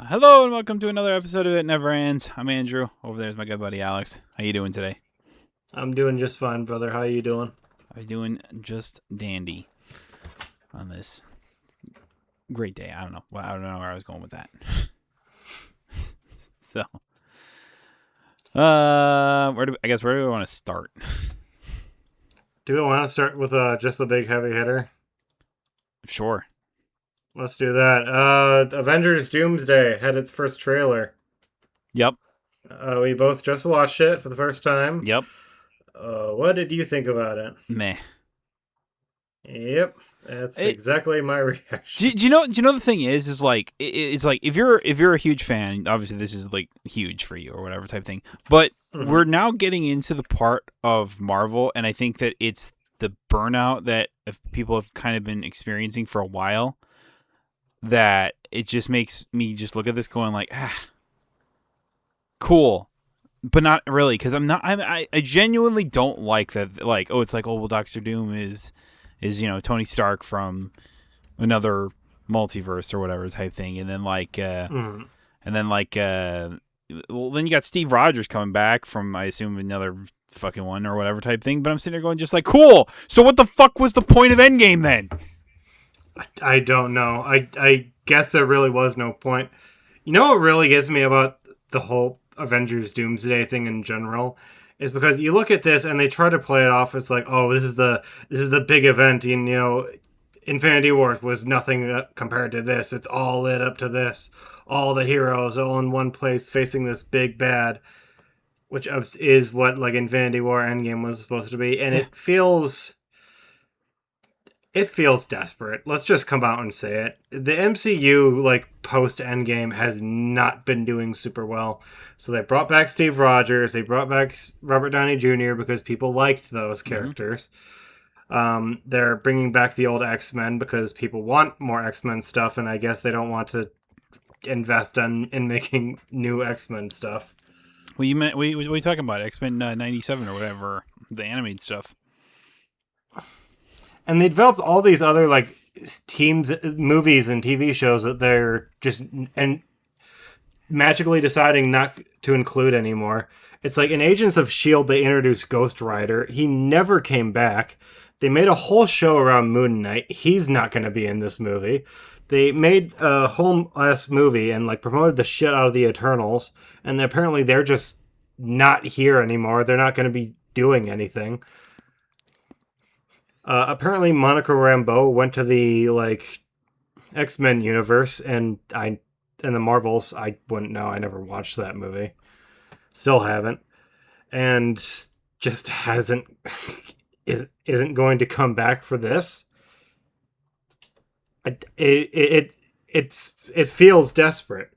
Hello and welcome to another episode of It Never Ends. I'm Andrew. Over there's my good buddy Alex. How you doing today? I'm doing just fine, brother. How you doing? I'm doing just dandy on this great day. I don't know. Well, I don't know where I was going with that. So, where do we want to start? Do we want to start with just the big heavy hitter? Sure. Let's do that. Avengers Doomsday had its first trailer. Yep. We both just watched it for the first time. Yep. What did you think about it? Meh. Yep, that's exactly my reaction. Do you know the thing is like it's like if you're a huge fan, obviously this is like huge for you or whatever type thing. But we're now getting into the part of Marvel, and I think that it's the burnout that people have kind of been experiencing for a while. That it just makes me just look at this going like, cool, but not really, because I genuinely don't like that. Like, it's like, well, Doctor Doom is Tony Stark from another multiverse or whatever type thing, and then then you got Steve Rogers coming back from, I assume, another fucking one or whatever type thing. But I'm sitting there going just like, cool. So what the fuck was the point of Endgame then? I don't know. I guess there really was no point. You know what really gets me about the whole Avengers Doomsday thing in general is because you look at this and they try to play it off. It's like, oh, this is the big event, and Infinity War was nothing compared to this. It's all lit up to this. All the heroes all in one place facing this big bad, which is what like Infinity War Endgame was supposed to be, and it feels desperate. Let's just come out and say it. The MCU, like, post-Endgame has not been doing super well. So they brought back Steve Rogers. They brought back Robert Downey Jr. because people liked those characters. They're bringing back the old X-Men because people want more X-Men stuff, and I guess they don't want to invest in making new X-Men stuff. Well, what are you talking about? X-Men 97 or whatever, the animated stuff. And they developed all these other like teams, movies, and TV shows that they're just and magically deciding not to include anymore. It's like in Agents of S.H.I.E.L.D. they introduced Ghost Rider. He never came back. They made a whole show around Moon Knight. He's not going to be in this movie. They made a whole ass movie and like promoted the shit out of the Eternals. And apparently they're just not here anymore. They're not going to be doing anything. Apparently, Monica Rambeau went to the like X-Men universe, and the Marvels. I wouldn't know. I never watched that movie. Still haven't, and just isn't going to come back for this. It feels desperate.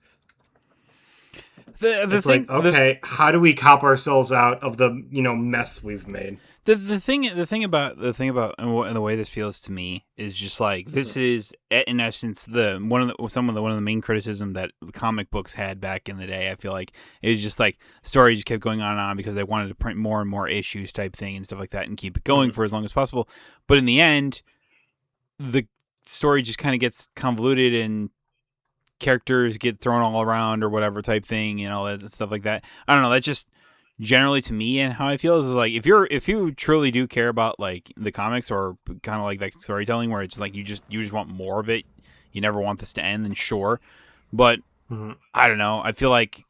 The thing, like, okay, how do we cop ourselves out of the mess we've made? The thing about and the way this feels to me is just like this is in essence one of the main criticism that the comic books had back in the day. I feel like it was just like story just kept going on and on because they wanted to print more and more issues type thing and stuff like that and keep it going for as long as possible. But in the end, the story just kind of gets convoluted and characters get thrown all around or whatever type thing, stuff like that. I don't know. That's just generally to me and how I feel is like if you truly do care about like the comics or kind of like that storytelling where it's like you just want more of it, you never want this to end, then sure. But I don't know. I feel like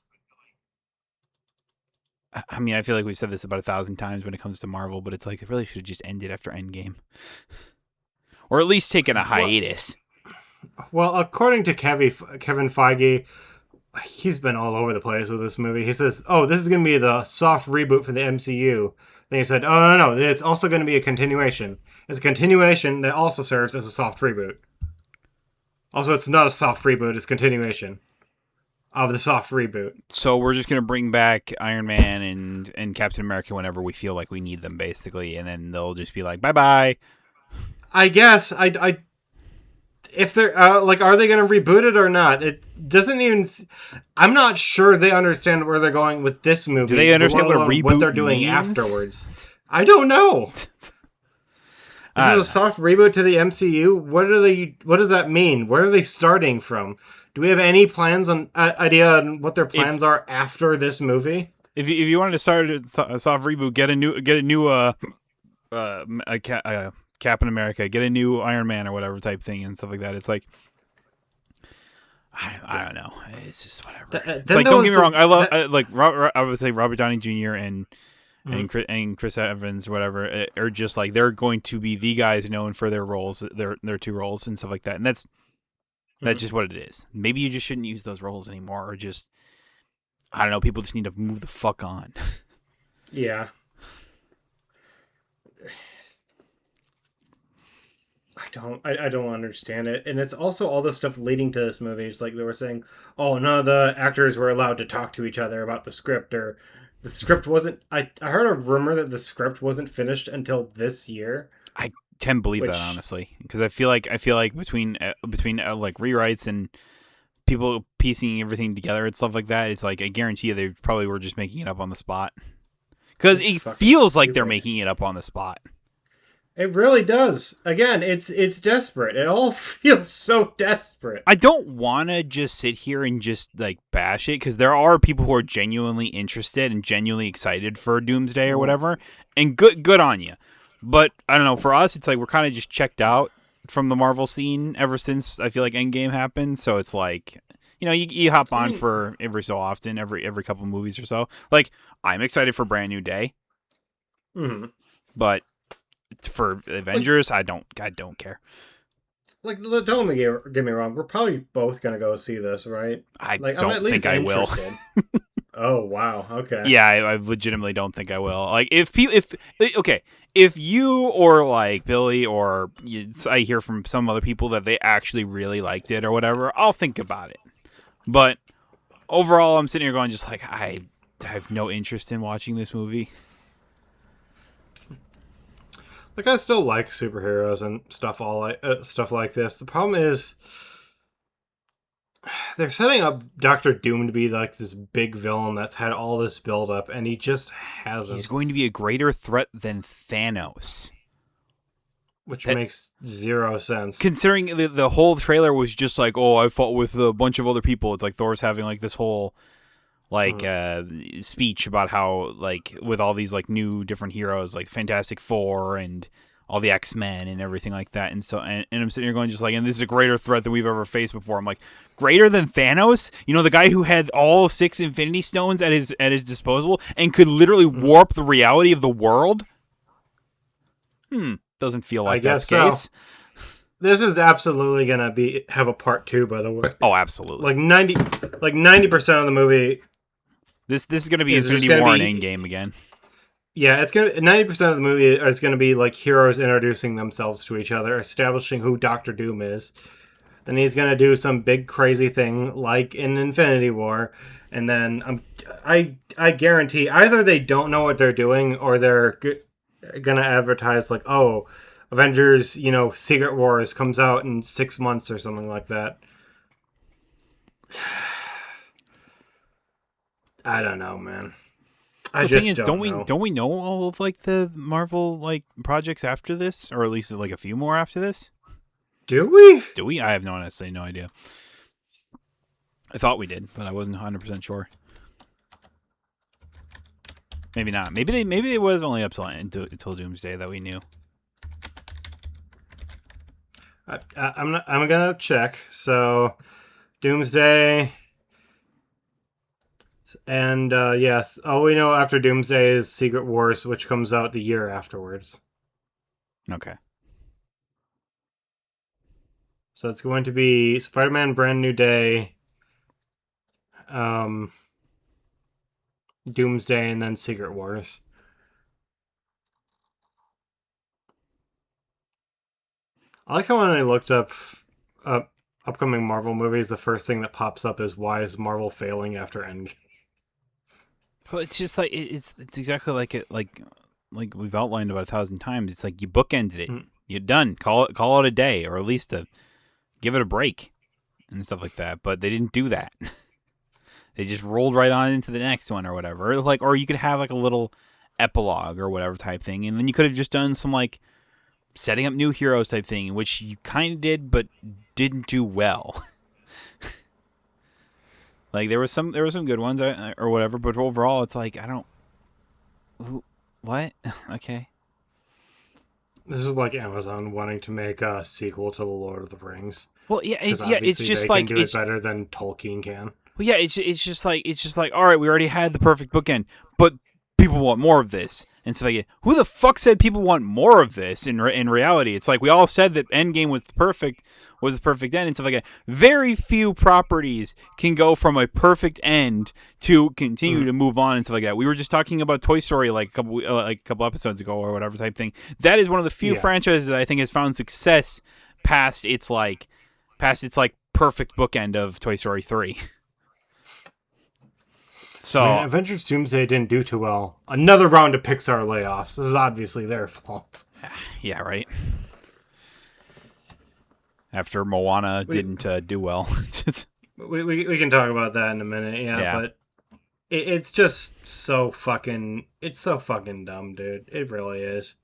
we've said this about 1,000 times when it comes to Marvel, but it's like it really should have just ended after Endgame, or at least taken a hiatus. Well, according to Kevin Feige, he's been all over the place with this movie. He says, oh, this is going to be the soft reboot for the MCU. Then he said, oh, no, it's also going to be a continuation. It's a continuation that also serves as a soft reboot. Also, it's not a soft reboot, it's continuation of the soft reboot. So we're just going to bring back Iron Man and Captain America whenever we feel like we need them, basically, and then they'll just be like, bye-bye. I guess, if they're are they going to reboot it or not? It doesn't even. I'm not sure they understand where they're going with this movie. Do they understand what they're doing means? Afterwards? I don't know. This is a soft reboot to the MCU. What does that mean? Where are they starting from? Do we have any plans on idea on what their If plans are after this movie? if you wanted to start a soft reboot, get a new Captain America, get a new Iron Man or whatever type thing and stuff like that. It's like I don't know. It's just whatever. It's like, don't get me wrong. I would say Robert Downey Jr. and Chris Evans or whatever are just like, they're going to be the guys known for their roles, their two roles and stuff like that. And that's just what it is. Maybe you just shouldn't use those roles anymore, or just, I don't know. People just need to move the fuck on. Yeah. I don't understand it. And it's also all the stuff leading to this movie. It's like they were saying, oh, none of the actors were allowed to talk to each other about the script, or the script wasn't. I heard a rumor that the script wasn't finished until this year. I can believe that, honestly, because I feel like between like rewrites and people piecing everything together and stuff like that, it's like, I guarantee you they probably were just making it up on the spot, because it feels like they're making it up on the spot. It really does. Again, it's desperate. It all feels so desperate. I don't want to just sit here and just like bash it, because there are people who are genuinely interested and genuinely excited for Doomsday or whatever, and good on you. But I don't know, for us, it's like we're kind of just checked out from the Marvel scene ever since I feel like Endgame happened. So it's like, you hop on for every so often, every couple movies or so. Like, I'm excited for Brand New Day, but for Avengers, I don't care. Like, don't get me wrong. We're probably both gonna go see this, right? I don't think I will. Oh wow, okay. Yeah, I legitimately don't think I will. Like, if you or like Billy or I hear from some other people that they actually really liked it or whatever, I'll think about it. But overall, I'm sitting here going just like, I have no interest in watching this movie. Like, I still like superheroes and stuff like this. The problem is, they're setting up Doctor Doom to be like this big villain that's had all this build up, and he just hasn't. He's going to be a greater threat than Thanos, which makes zero sense. Considering the whole trailer was just like, oh, I fought with a bunch of other people. It's like Thor's having like this whole speech about how, like, with all these like new different heroes, like Fantastic Four and all the X-Men and everything like that, and so and I'm sitting here going just like, and this is a greater threat than we've ever faced before. I'm like, greater than Thanos? The guy who had all 6 Infinity Stones at his disposal and could literally warp the reality of the world? Doesn't feel like that's the case. So. This is absolutely gonna have a part 2, by the way. Oh, absolutely. Like 90% of the movie. This is gonna be Infinity War and Endgame again. Yeah, it's gonna 90% of the movie is gonna be like heroes introducing themselves to each other, establishing who Doctor Doom is. Then he's gonna do some big crazy thing like in Infinity War, and then I guarantee either they don't know what they're doing, or they're gonna advertise like, oh, Avengers, Secret Wars comes out in 6 months or something like that. I don't know, man. The thing is, don't we know all of like the Marvel like projects after this, or at least like a few more after this? Do we? I have honestly no idea. I thought we did, but I wasn't 100% sure. Maybe not. Maybe they was only up until Doomsday that we knew. I'm gonna check. So, Doomsday. And yes, all we know after Doomsday is Secret Wars, which comes out the year afterwards. Okay. So it's going to be Spider-Man Brand New Day, Doomsday, and then Secret Wars. I like how when I looked up upcoming Marvel movies, the first thing that pops up is, why is Marvel failing after Endgame? Well, it's just like it's exactly like it like we've outlined about 1,000 times. It's like you bookended it. You're done. Call it a day, or at least give it a break and stuff like that. But they didn't do that. They just rolled right on into the next one or whatever. Or you could have like a little epilogue or whatever type thing, and then you could have just done some like setting up new heroes type thing, which you kind of did, but didn't do well. Like there were some good ones or whatever, but overall, it's like I don't. What? Okay. This is like Amazon wanting to make a sequel to The Lord of the Rings Well, because it's obviously just they can like do it better than Tolkien can. well, yeah, it's just like all right, we already had the perfect bookend, but people want more of this, and so like, who the fuck said people want more of this? In reality, it's like we all said that Endgame was the perfect end, and stuff like that. Very few properties can go from a perfect end to continue to move on and stuff like that. We were just talking about Toy Story like a couple episodes ago or whatever type thing. That is one of the few Yeah. franchises that I think has found success past its like perfect bookend of Toy Story 3. Man, So Avengers Doomsday didn't do too well. Another round of Pixar layoffs. This is obviously their fault. yeah, right. After Moana We didn't do well. we can talk about that in a minute, yeah, Yeah. but it's just so fucking dumb, dude. It really is.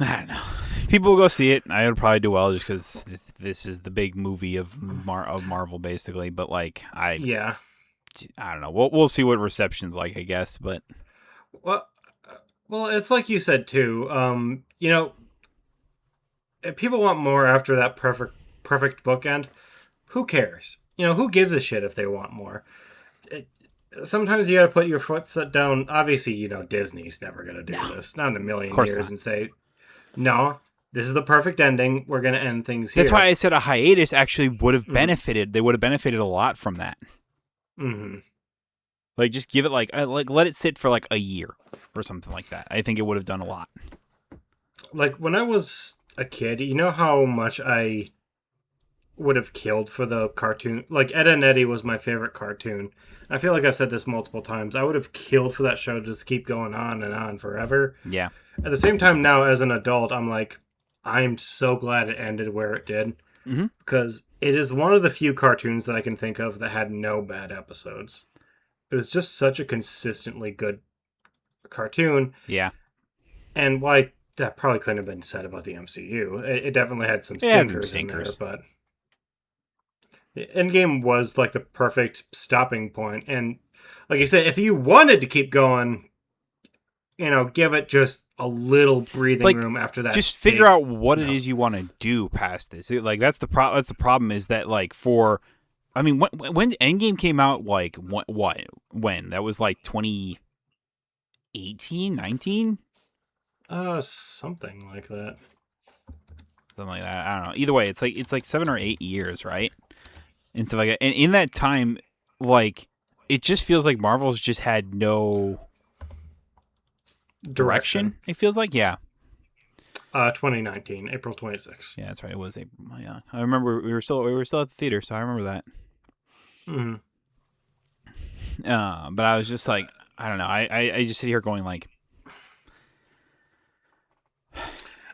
I don't know. People will go see it. I would probably do well just because this is the big movie of Marvel, basically. But like, Yeah. I don't know. We'll see what reception's like, I guess. But Well, well, it's like you said too. If people want more after that perfect bookend. Who cares? Who gives a shit if they want more? It, Sometimes you got to put your foot down. Obviously, Disney's never gonna do this, not in a of million course years, not. and say, "No, this is the perfect ending. We're gonna end things That's here." why I said a hiatus actually would have Mm-hmm. benefited. They would have benefited a lot from that. Mm-hmm. Like, just give it like let it sit for like a year or something like that. I think it would have done a lot. Like when I was a kid, you know how much I would have killed for the cartoon. Like Ed and Eddie was my favorite cartoon. I feel like I've said this multiple times. I would have killed for that show to just keep going on and on forever. Yeah. At the same time, now as an adult, I'm like, I'm so glad it ended where it did Mm-hmm. because it is one of the few cartoons that I can think of that had no bad episodes. It was just such a consistently good cartoon, Yeah. and why that probably couldn't have been said about the MCU. It definitely had some It had some stinkers in there, stinkers. but Endgame was like the perfect stopping point. And like I said, if you wanted to keep going, give it just a little breathing Like, room after that. just figure out what you it know, is you want to do past this. Like that's the problem is that like I mean when Endgame came out, like when that was like 2018, 19, something like that. something like that. I don't know. Either way, it's like 7 or 8 years, right? And stuff like that. And in that time, like it just feels like Marvel's just had no direction. It feels like, yeah. 2019, April 26th. Yeah, that's right. It was April. Yeah, I remember we were still at the theater, so I remember that. Mm-hmm. But I was just like, I don't know. I just sit here going like,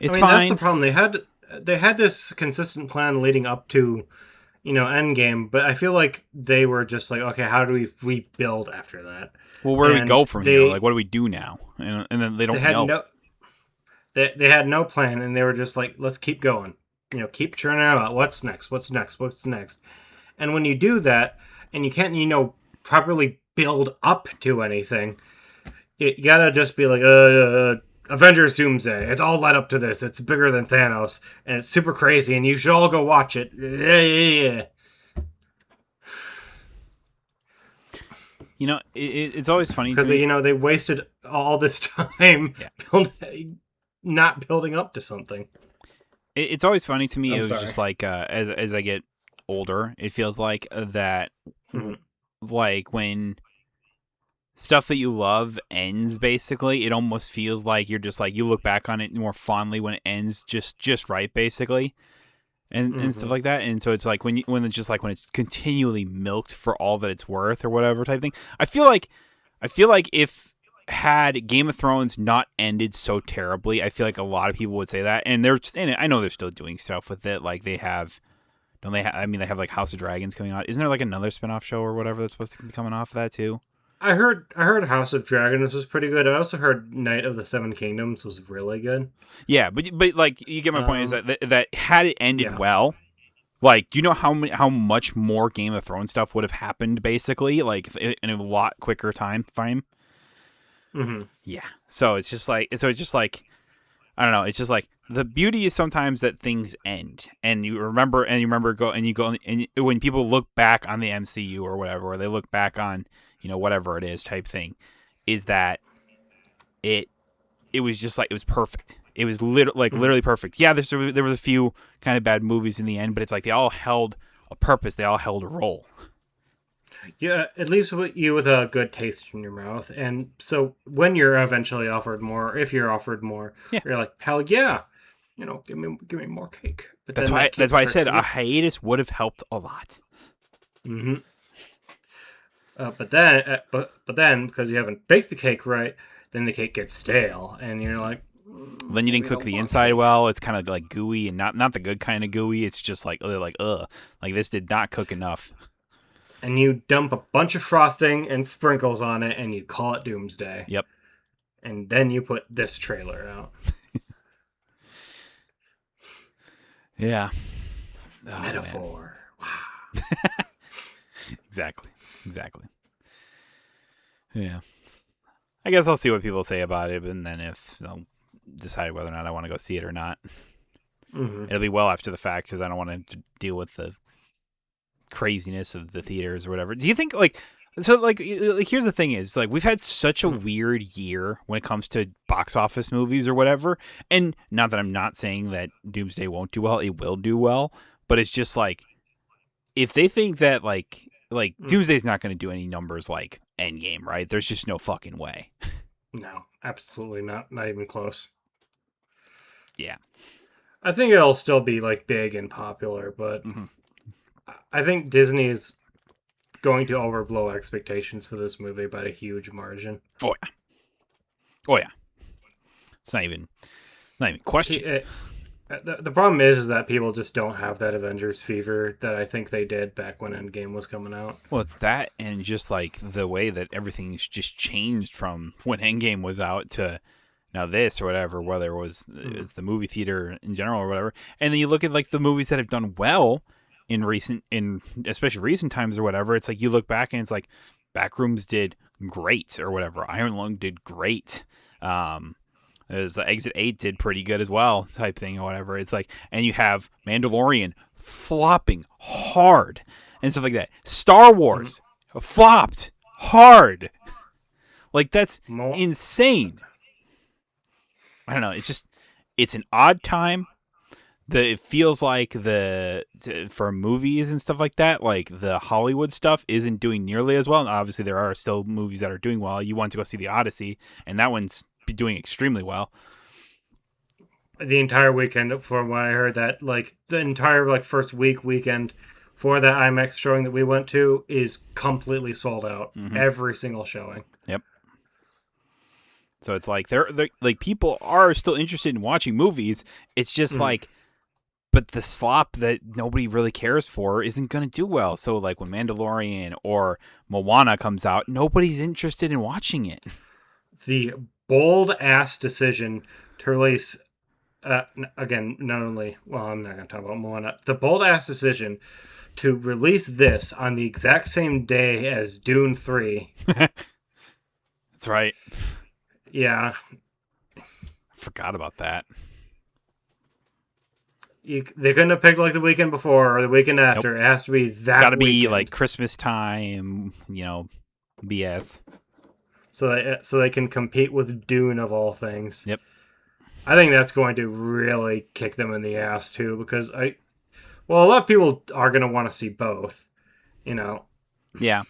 it's fine. That's the problem. They had this consistent plan leading up to, Endgame, but I feel like they were just like, okay, how do we rebuild after that? Well, where do we And go from here? Like, what do we do now? And then they don't know. They had no plan, and they were just like, let's keep going. Keep churning out. What's next? What's next? What's next? And when you do that, and you can't, properly build up to anything, you gotta just be like, Avengers Doomsday. It's all led up to this. It's bigger than Thanos, and it's super crazy, and you should all go watch it. Yeah. It's always funny Because, they wasted all this time not building up to something. It's always funny to me. I'm It was sorry. just like as I get older, it feels like that, like when stuff that you love ends, basically, it almost feels like you're just like you look back on it more fondly when it ends just right, basically, and stuff like that. And so it's like when it's continually milked for all that it's worth or whatever type thing. I feel like if had Game of Thrones not ended so terribly, I feel like a lot of people would say that. And I know they're still doing stuff with it. Like they have, don't they? I mean, they have like House of Dragons coming out. Isn't there like another spinoff show or whatever that's supposed to be coming off of that too? I heard House of Dragons was pretty good. I also heard Knight of the Seven Kingdoms was really good. Yeah, but like you get my point is that had it ended well, Like, do you know how much more Game of Thrones stuff would have happened basically, like in a lot quicker time frame? Hmm. Yeah. So it's just like I don't know. It's just like the beauty is sometimes that things end, and you remember go and you go and when people look back on the MCU or whatever, or they look back on whatever it is type thing, is that it it was just like it was perfect. It was Hmm. literally perfect. Yeah, there was a few kind of bad movies in the end, but it's like they all held a purpose. They all held a role. Yeah, it leaves you with a good taste in your mouth. And so when you're eventually offered more, if you're offered more, Yeah, you're like, hell yeah, give me more cake. But then that that's cake why I starts said to a get. hiatus would have helped a lot. Hmm. But then because you haven't baked the cake right, then the cake gets stale, and you're like, Then you didn't maybe I cook don't the want inside cake. well. It's kind of like gooey and not the good kind of gooey. It's just like they're like ugh, like this did not cook enough. And you dump a bunch of frosting and sprinkles on it, and you call it Doomsday. Yep. And then you put this trailer out. Yeah. Oh man. Metaphor. Exactly. Exactly. Yeah. I guess I'll see what people say about it, and then if I'll decide whether or not I want to go see it or not. Mm-hmm. It'll be well after the fact because I don't want to deal with the craziness of the theaters or whatever. Do you think like here's the thing is like we've had such a weird year when it comes to box office movies or whatever, and not that I'm not saying that Doomsday won't do well, it will do well, but it's just like if they think that like Mm. Doomsday's not going to do any numbers like Endgame, right? There's just no fucking way. No, absolutely not. Not even close. Yeah. I think it'll still be like big and popular, but Mm-hmm. I think Disney is going to overblow expectations for this movie by a huge margin. Oh yeah. Oh yeah. It's not even question. The problem is that people just don't have that Avengers fever that I think they did back when Endgame was coming out. Well, it's that and just like the way that everything's just changed from when Endgame was out to now this or whatever, whether Mm. it's the movie theater in general or whatever. And then you look at like the movies that have done well in especially recent times or whatever. It's like you look back and it's like Backrooms did great or whatever. Iron Lung did great. Um, there's the Exit 8 did pretty good as well, type thing or whatever. It's like, and you have Mandalorian flopping hard and stuff like that. Star Mm. Wars flopped hard. Like that's More. insane. I don't know. It's an odd time. It feels like for movies and stuff like that, like the Hollywood stuff isn't doing nearly as well. And obviously, there are still movies that are doing well. You want to go see the Odyssey, and that one's doing extremely well. The entire weekend, from what I heard, that like the entire like first weekend for that IMAX showing that we went to is completely sold out. Mm-hmm. Every single showing. Yep. So it's like they're like people are still interested in watching movies. It's just Mm. like, but the slop that nobody really cares for isn't going to do well. So like when Mandalorian or Moana comes out, nobody's interested in watching it. The bold ass decision to release again, not only, well, I'm not going to talk about Moana. The bold ass decision to release this on the exact same day as Dune 3. That's right. Yeah, I forgot about that. they couldn't have picked like the weekend before or the weekend Nope. after. It has to be It's got that to be like weekend Christmas time, BS. so they can compete with Dune of all things. Yep. I think that's going to really kick them in the ass too because well, a lot of people are going to want to see both, you know, Yeah.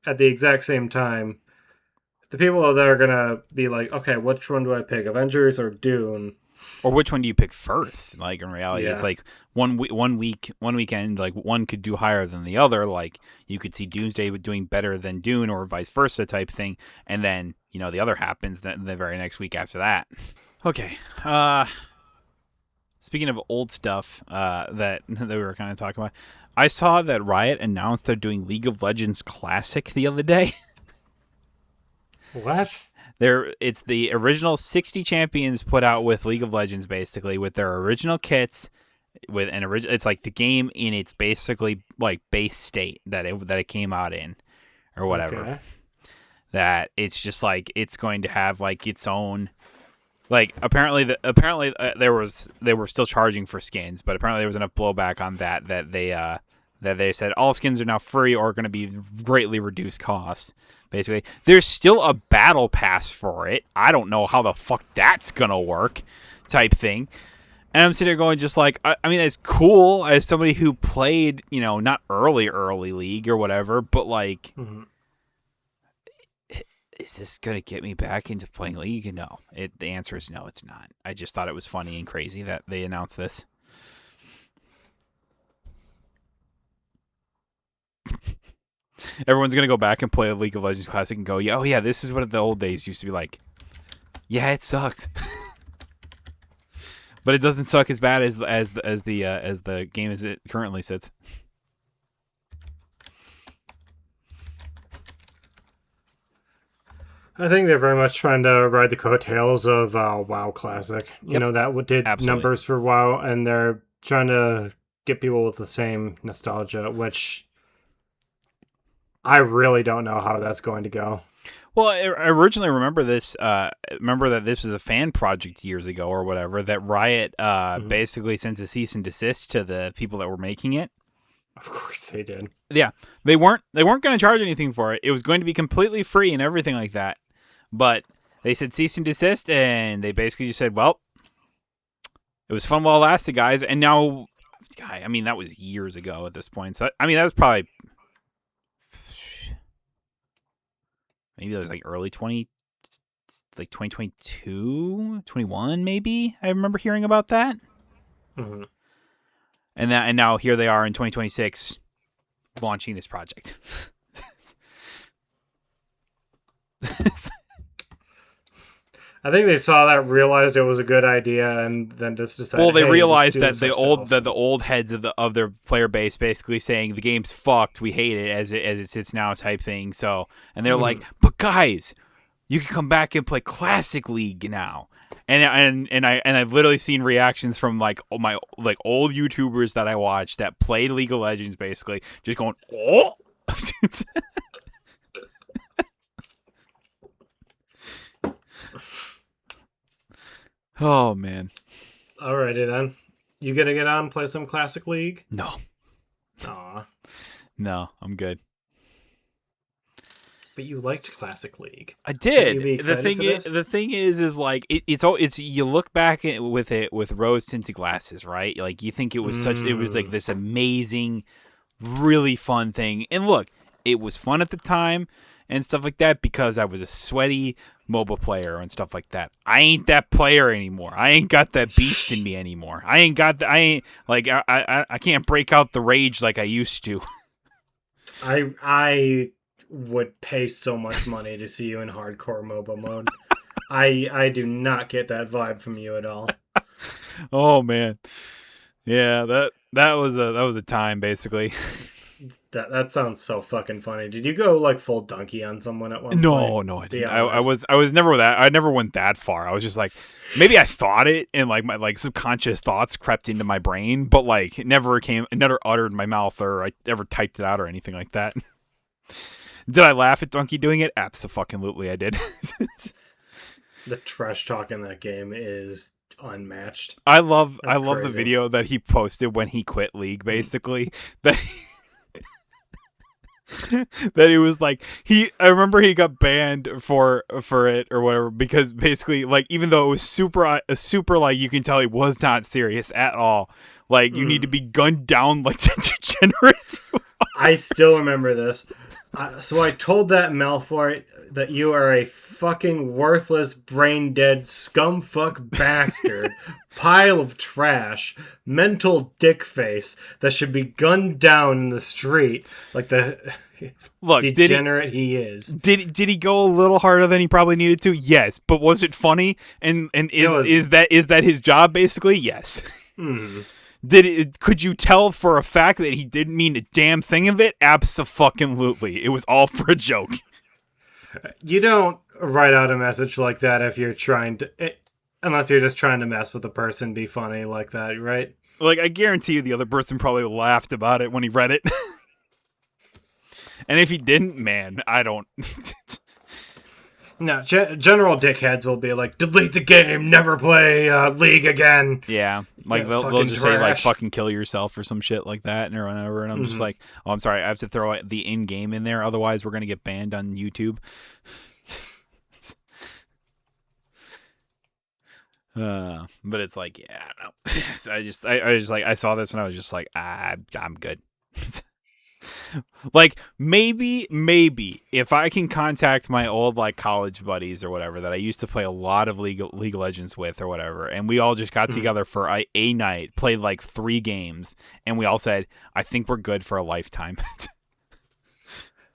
at the exact same time. The people that are gonna be like, okay, which one do I pick, Avengers or Dune? Or which one do you pick first? Like in reality, it's Yeah, like one weekend, like one could do higher than the other. Like you could see Doomsday doing better than Dune, or vice versa type thing. And then the other happens the very next week after that. Okay. Speaking of old stuff, that we were kind of talking about, I saw that Riot announced they're doing League of Legends Classic the other day. what? It's the original 60 champions put out with League of Legends, basically with their original kits. with an original. It's like the game in its basically like base state that it came out in, or whatever. Okay. That it's just like it's going to have like its own. Like apparently they were still charging for skins, but apparently there was enough blowback on that they said all skins are now free or going to be greatly reduced cost. Basically, there's still a battle pass for it. I don't know how the fuck that's gonna work, type thing. And I'm sitting there going, just like, I mean, it's cool as somebody who played, not early League or whatever, but like, is this gonna get me back into playing League? No. The answer is no, it's not. I just thought it was funny and crazy that they announced this. Everyone's gonna go back and play a League of Legends Classic and go, oh yeah, this is what the old days used to be like. Yeah, it sucked, but it doesn't suck as bad as the game as it currently sits. I think they're very much trying to ride the coattails of WoW Classic. You know, that did Absolutely. numbers for WoW, and they're trying to get people with the same nostalgia, which I really don't know how that's going to go. Well, I originally remember this. Remember that this was a fan project years ago or whatever. That Riot basically sent a cease and desist to the people that were making it. Of course they did. Yeah, they weren't going to charge anything for it. It was going to be completely free and everything like that. But they said cease and desist, and they basically just said, well, it was fun while it lasted, guys. And now, I mean, that was years ago at this point. So, I mean, that was probably, maybe that was like early 2022, 21, maybe. I remember hearing about that. Mm-hmm. And now here they are in 2026 launching this project. I think they saw that, realized it was a good idea, and then just decided. Well, they hey, realized that the old heads of their player base basically saying the game's fucked, we hate it as it sits now type thing. So, and they're like, but guys, you can come back and play Classic League now. And I've literally seen reactions from like my old YouTubers that I watch that played League of Legends, basically just going, oh. Oh man. Alrighty then. You gonna get on and play some Classic League? No. Aw. No, I'm good. But you liked Classic League. I did. The thing is like it's you look back with it with rose tinted glasses, right? Like you think it was like this amazing, really fun thing. And look, it was fun at the time and stuff like that because I was a sweaty MOBA player and stuff like that. I ain't that player anymore. I ain't got that beast in me anymore. I can't break out the rage like I used to. I would pay so much money to see you in hardcore MOBA mode. I do not get that vibe from you at all. Oh man. Yeah, that was a time basically. That sounds so fucking funny. Did you go like full donkey on someone at one point? No, I didn't. I was never that. I never went that far. I was just like, maybe I thought it, and like my like subconscious thoughts crept into my brain, but like it never uttered my mouth, or I ever typed it out or anything like that. Did I laugh at Donkey doing it? Absolutely, I did. The trash talk in that game is unmatched. I love crazy. the video that he posted when he quit League, basically. That that it was like I remember he got banned for it or whatever because basically like even though it was super like you can tell he was not serious at all. Like you need to be gunned down like degenerate. I still remember this. So I told that Malfoy that you are a fucking worthless, brain-dead, scumfuck bastard, pile of trash, mental dick face that should be gunned down in the street like the degenerate he is. Did he go a little harder than he probably needed to? Yes, but was it funny? And is that his job basically? Yes. Could you tell for a fact that he didn't mean a damn thing of it? Abso-fucking-lutely. It was all for a joke. You don't write out a message like that if you're trying to... unless you're just trying to mess with the person, be funny like that, right? Like, I guarantee you the other person probably laughed about it when he read it. And if he didn't, man, I don't. No, general dickheads will be like, delete the game, never play League again. Yeah, like Yeah, they'll just say like trash. fucking kill yourself or some shit like that or whatever, and I'm just like, oh, I'm sorry, I have to throw the in game in there, otherwise we're gonna get banned on YouTube. But it's like, yeah, I don't know. So I just like I saw this and I was just like, I'm good. Like maybe if I can contact my old like college buddies or whatever that I used to play a lot of League of Legends with or whatever, and we all just got together for a night, played like 3 games, and we all said, I think we're good for a lifetime.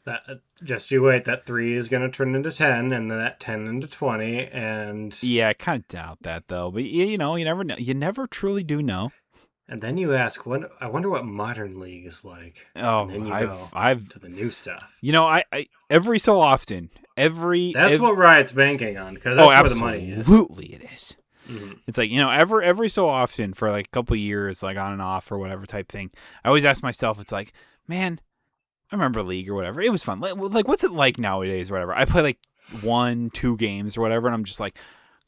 That just you wait. That 3 is going to turn into 10, and then that 10 into 20, and Yeah, I kind of doubt that though. But you know, you never know. You never truly do know. and then you ask, I wonder what modern League is like. Oh, and then you I've to the new stuff. You know, I every so often, That's what Riot's banking on, because that's where the money is. Absolutely, it is. Mm-hmm. It's like, you know, every so often for like a couple years, like on and off or whatever type thing, I always ask myself, it's like, man, I remember League or whatever. It was fun. Like, what's it like nowadays or whatever? I play like 1-2 games or whatever, and I'm just like,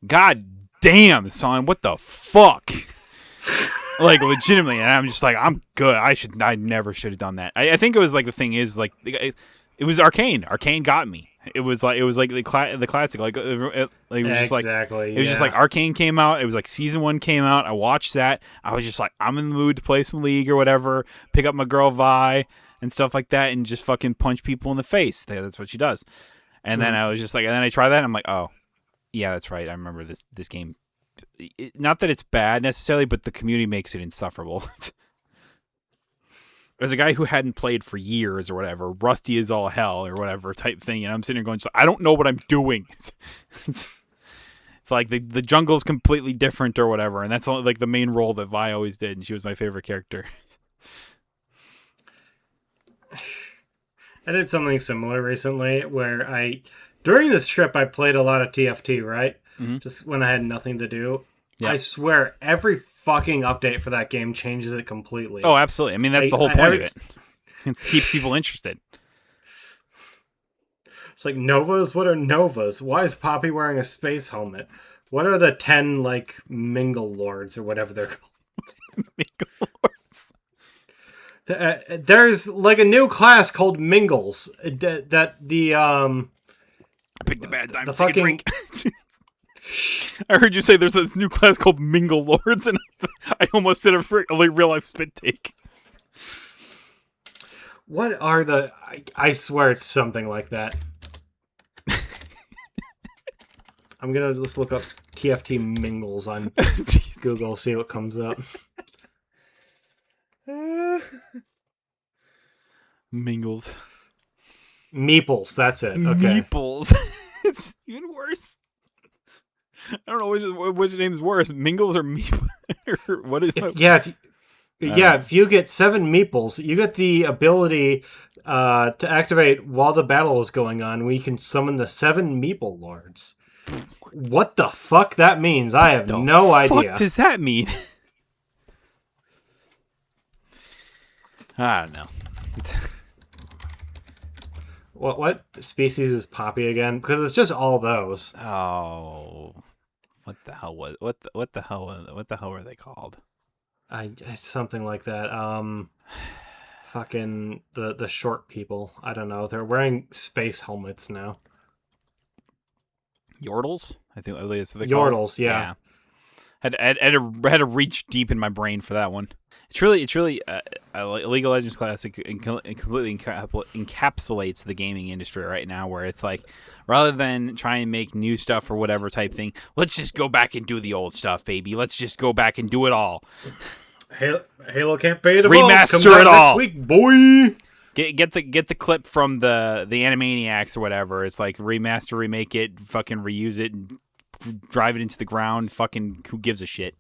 God damn, son, what the fuck? Like, legitimately, and I'm just like, I'm good. I never should have done that. I think it was like, the thing is, like, it was Arcane. Arcane got me. It was like the classic. Like, it was just like, exactly. it was just like Arcane came out. It was like season 1 came out. I watched that. I was just like, I'm in the mood to play some League or whatever. Pick up my girl Vi and stuff like that, and just fucking punch people in the face. That's what she does. And then I was just like, and then I tried that, and I'm like, oh, yeah, that's right. I remember this game. Not that it's bad necessarily, but the community makes it insufferable. As a guy who hadn't played for years or whatever, rusty as all hell or whatever type thing, and I'm sitting there going, I don't know what I'm doing. It's like the jungle is completely different or whatever, and that's only like the main role that Vi always did, and she was my favorite character. I did something similar recently where during this trip, I played a lot of TFT, right? Mm-hmm. Just when I had nothing to do. Yep. I swear, every fucking update for that game changes it completely. Oh, absolutely. I mean, that's the whole point of it. It keeps people interested. It's like, Novas? What are Novas? Why is Poppy wearing a space helmet? What are the 10, like, Mingle Lords or whatever they're called? Mingle Lords. There's, like, a new class called Mingles. That the, I picked a bad time to take fucking... a drink. I heard you say there's this new class called Mingle Lords, and I almost did a real life spit take. What are the... I swear it's something like that. I'm gonna just look up TFT Mingles on Google, see what comes up. Mingles. Meeples, that's it. Okay. Meeples. It's even worse. I don't know which name is worse, Mingles or Meep. What is? If you get 7 meeples, you get the ability to activate while the battle is going on. We can summon the 7 meeple lords. What the fuck that means? I have no idea. What does that mean? I don't know. What species is Poppy again? Because it's just all those. Oh. What the hell were they called? It's something like that. Fucking the short people. I don't know. They're wearing space helmets now. Yordles? I think that's what they call Yordles, yeah. Had to reach deep in my brain for that one. It's really a League of Legends Classic completely encapsulates the gaming industry right now, where it's like, rather than try and make new stuff or whatever type thing, let's just go back and do the old stuff, baby. Let's just go back and do it all. Halo Campaign Remaster comes it all next week, boy. Get the clip from the Animaniacs or whatever. It's like remaster, remake it, fucking reuse it, and drive it into the ground. Fucking who gives a shit?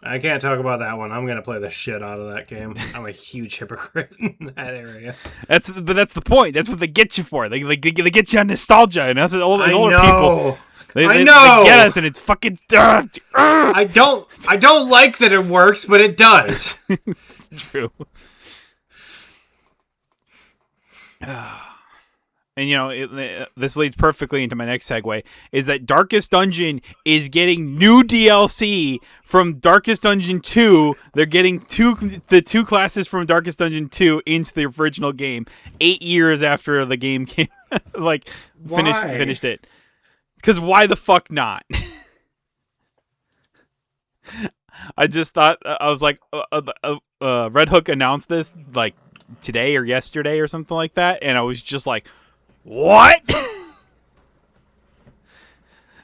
I can't talk about that one. I'm gonna play the shit out of that game. I'm a huge hypocrite in that area. That's the point. That's what they get you for. They get you on nostalgia, and that's older people. I They know. get us, and it's fucking. I don't like that it works, but it does. It's true. And this leads perfectly into my next segue, is that Darkest Dungeon is getting new DLC from Darkest Dungeon 2. They're getting the two classes from Darkest Dungeon 2 into the original game 8 years after the game came finished it. Because why the fuck not? I just thought, I was like, Red Hook announced this like today or yesterday or something like that, and I was just like, what?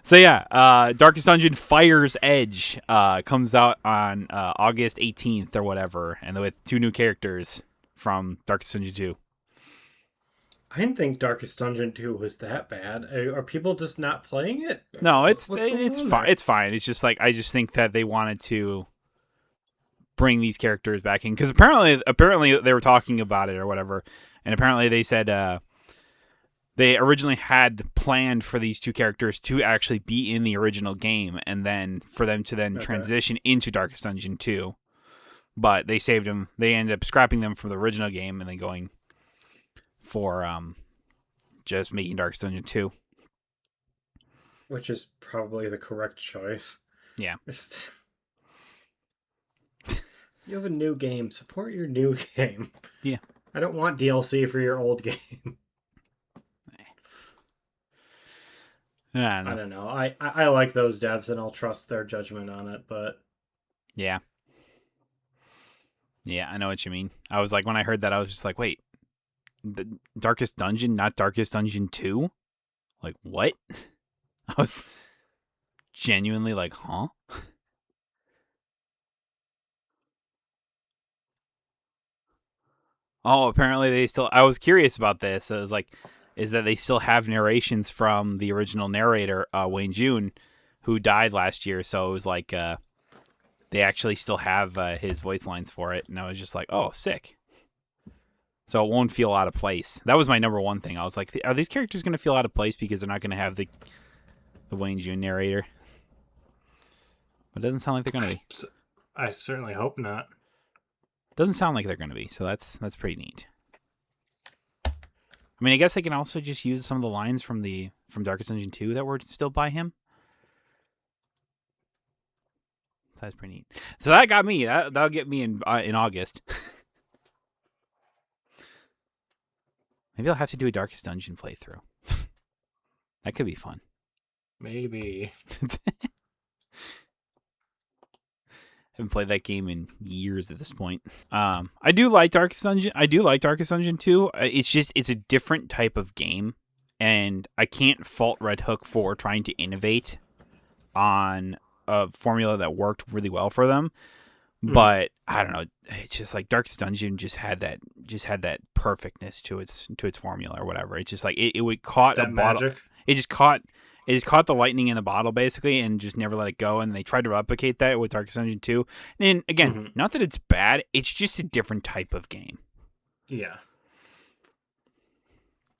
So yeah, Darkest Dungeon Fire's Edge comes out on August 18th or whatever, and with 2 new characters from Darkest Dungeon 2. I didn't think Darkest Dungeon 2 was that bad. Are people just not playing it? No, it's What's going on fine. there? It's fine. It's just like I just think that they wanted to bring these characters back in, because apparently they were talking about it or whatever, and apparently they said they originally had planned for these 2 characters to actually be in the original game, and then for them to then transition into Darkest Dungeon 2. But they saved them. They ended up scrapping them from the original game and then going for just making Darkest Dungeon 2. Which is probably the correct choice. Yeah. You have a new game. Support your new game. Yeah. I don't want DLC for your old game. I don't know. I like those devs, and I'll trust their judgment on it, but... Yeah. Yeah, I know what you mean. I was like, when I heard that, I was just like, wait, the Darkest Dungeon, not Darkest Dungeon 2? Like, what? I was genuinely like, huh? Oh, apparently they still... I was curious about this. I was like, is that they still have narrations from the original narrator, Wayne June, who died last year. So it was like they actually still have his voice lines for it. And I was just like, oh, sick. So it won't feel out of place. That was my number one thing. I was like, are these characters going to feel out of place because they're not going to have the Wayne June narrator? But it doesn't sound like they're going to be. I certainly hope not. Doesn't sound like they're going to be. So that's pretty neat. I mean, I guess they can also just use some of the lines from Darkest Dungeon 2 that were still by him. So that's pretty neat. So that got me. That'll get me in August. Maybe I'll have to do a Darkest Dungeon playthrough. That could be fun. Maybe. Haven't played that game in years at this point. I do like Darkest Dungeon. I do like Darkest Dungeon 2. It's a different type of game, and I can't fault Red Hook for trying to innovate on a formula that worked really well for them. But I don't know. It's just like Darkest Dungeon just had that perfectness to its formula or whatever. It's just like it would caught that a bottle. magic. It just caught the lightning in the bottle basically, and just never let it go. And they tried to replicate that with Darkest Dungeon 2. And again, not that it's bad. It's just a different type of game. Yeah.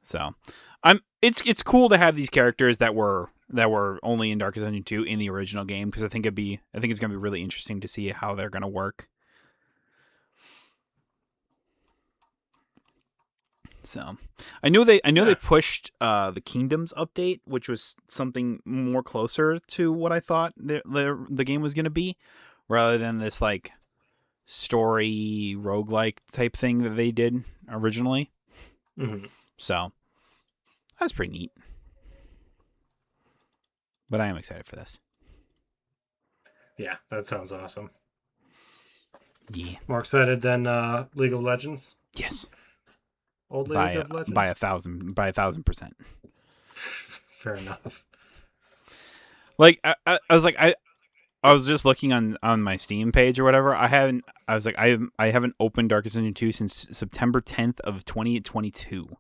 So, it's cool to have these characters that were only in Darkest Dungeon 2 in the original game, because I think it's going to be really interesting to see how they're going to work. So, I know they pushed the Kingdoms update, which was something more closer to what I thought the game was going to be, rather than this like story roguelike type thing that they did originally. So, that's pretty neat. But I am excited for this. Yeah, that sounds awesome. Yeah. More excited than League of Legends? Yes. Old League of Legends? By 1,000%. Fair enough. Like I was like I was just looking on my Steam page or whatever. I haven't opened Darkest Dungeon 2 since September 10th of 2022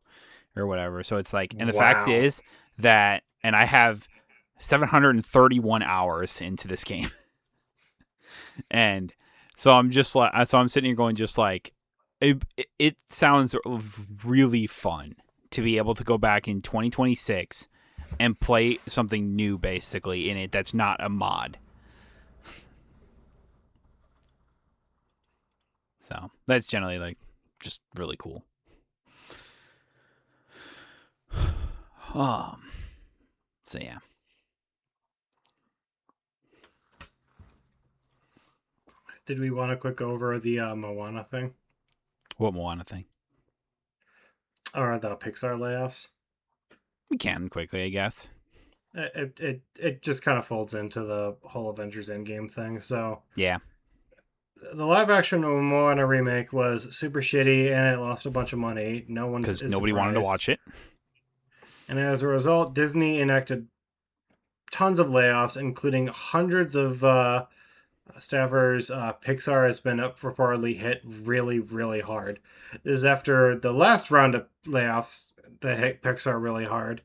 or whatever. So it's like, and the fact is that, and I have 731 hours into this game. And so I'm just like, I'm sitting here going just like, it sounds really fun to be able to go back in 2026 and play something new basically in it that's not a mod. So that's generally like just really cool. Um. So yeah. Did we want to quick go over the Moana thing What Moana thing? or the Pixar layoffs? We can quickly, I guess. It just kind of folds into the whole Avengers Endgame thing. So Yeah, the live action Moana remake was super shitty and it lost a bunch of money. No one is because nobody wanted to surprised. watch it. And as a result, Disney enacted tons of layoffs, including hundreds of staffers. Pixar has been reportedly hit really, really hard. This is after the last round of layoffs that hit Pixar really hard,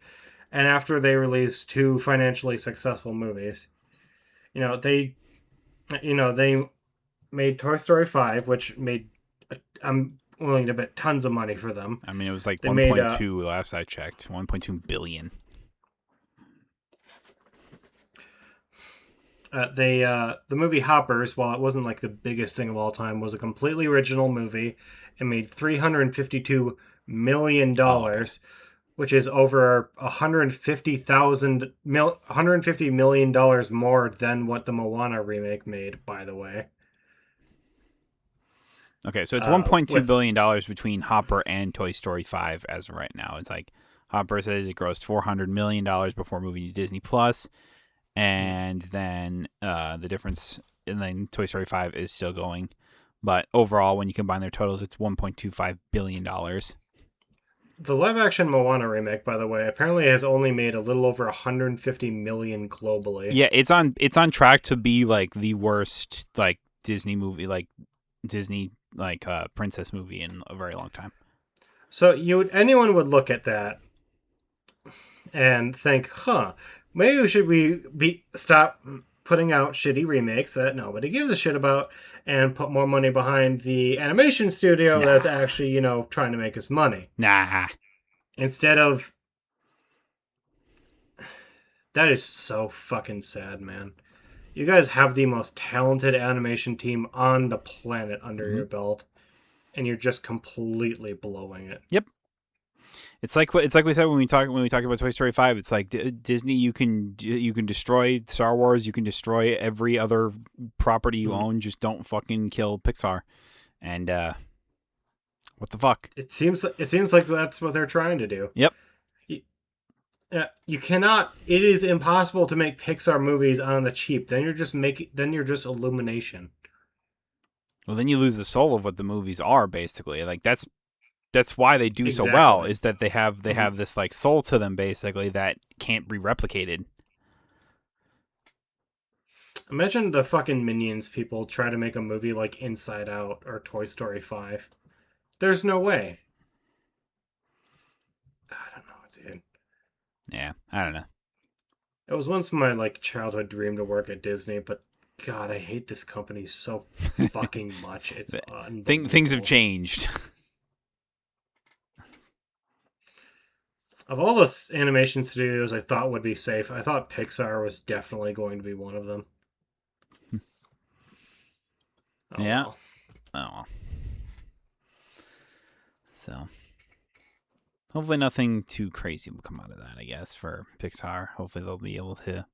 and after they released two financially successful movies. You know they made Toy Story 5, which made I'm willing to bet tons of money for them. I mean, it was like They made 1.2 last I checked, 1.2 billion. The movie Hoppers, while it wasn't like the biggest thing of all time, was a completely original movie. It made $352 million, Oh, okay. which is over 150 million dollars more than what the Moana remake made. By the way, Okay, so it's 1.2 with billion dollars between Hopper and Toy Story 5 as of right now. It's like Hopper says it grossed $400 million before moving to Disney Plus, and then the difference, and then Toy Story 5 is still going, but overall, when you combine their totals, it's $1.25 billion. the live action Moana remake, by the way, apparently has only made a little over 150 million globally. Yeah, it's on track to be like the worst like Disney movie, like Disney princess movie in a very long time. So anyone would look at that and think, huh, maybe should we be stop putting out shitty remakes that nobody gives a shit about and put more money behind the animation studio Nah, that's actually, trying to make us money. nah. Instead of that is so fucking sad, man. You guys have the most talented animation team on the planet under Mm-hmm. your belt, and you're just completely blowing it. Yep. It's like we said when we talk about Toy Story 5. It's like Disney. You can destroy Star Wars. You can destroy every other property you Mhm. own. Just don't fucking kill Pixar. And what the fuck? It seems like that's what they're trying to do. Yep. You cannot. It is impossible to make Pixar movies on the cheap. Then you're just Illumination. Well, then you lose the soul of what the movies are. Basically, like that's why they do so well. Exactly. Is that they have Mhm. this like soul to them, basically, that can't be replicated. Imagine the fucking Minions people try to make a movie like Inside Out or Toy Story 5. There's no way. I don't know, dude. Yeah, I don't know. It was once my like childhood dream to work at Disney, but God, I hate this company so fucking much. It's Things have unbelievable. changed. Of all the animation studios I thought would be safe, I thought Pixar was definitely going to be one of them. Oh Yeah. well. Oh well. So hopefully nothing too crazy will come out of that, I guess, for Pixar. Hopefully they'll be able to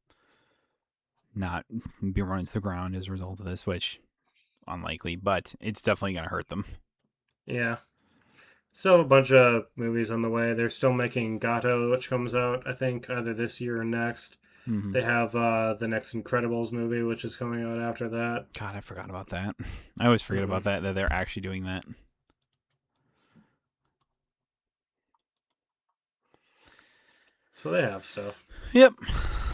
not be run to the ground as a result of this, which unlikely, but it's definitely gonna hurt them. Yeah. Still have a bunch of movies on the way. They're still making Gato, which comes out, I think, either this year or next. Mm-hmm. They have the next Incredibles movie, which is coming out after that. God, I forgot about that. I always forget Mm-hmm. about that they're actually doing that. So they have stuff. Yep,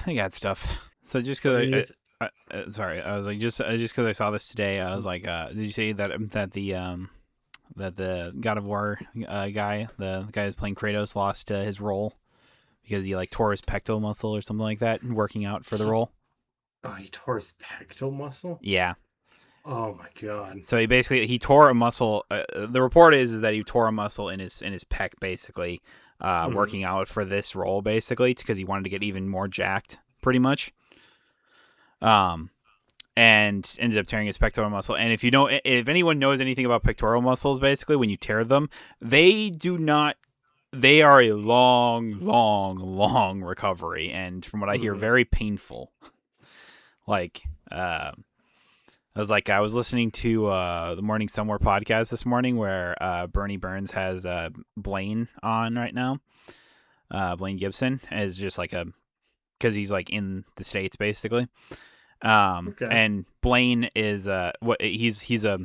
I got stuff. So just What do because you? sorry, I was like just because I saw this today, I was like, did you say that the God of War guy, the guy who's playing Kratos, lost his role because he like tore his pectoral muscle or something like that, working out for the role? Oh, he tore his pectoral muscle. Yeah, Oh my god. So he tore a muscle. The report is that he tore a muscle in his pec, basically, Hmm. working out for this role, basically, because he wanted to get even more jacked, pretty much. Um, and ended up tearing his pectoral muscle. And if anyone knows anything about pectoral muscles, basically, when you tear them, they do not. They are a long, long, long recovery, and from what I hear, Hmm. very painful. Like, I was listening to the Morning Somewhere podcast this morning, where Bernie Burns has Blaine on right now. Blaine Gibson is just like because he's like in the States, basically. Okay. And Blaine is he's a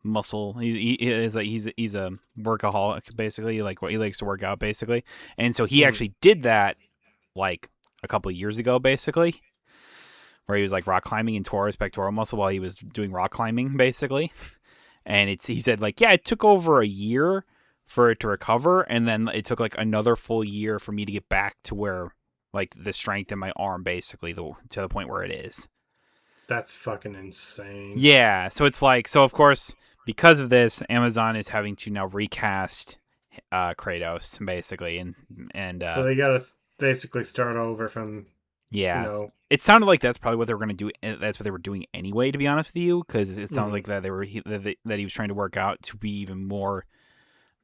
muscle. He is he's a workaholic, basically. Like, what he likes to work out, basically. And so he Hmm. actually did that like a couple of years ago, basically, where he was like rock climbing and tore his pectoral muscle while he was doing rock climbing, basically. And he said, like, yeah, it took over a year for it to recover, and then it took like another full year for me to get back to where, like, the strength in my arm, basically, to the point where it is. That's fucking insane. Yeah, so it's like, so of course, because of this, Amazon is having to now recast Kratos, basically, and So they gotta basically start over from, you yeah, know. it sounded like that's probably what they were going to do. That's what they were doing anyway, to be honest with you, because it sounds Hmm. like that that he was trying to work out to be even more,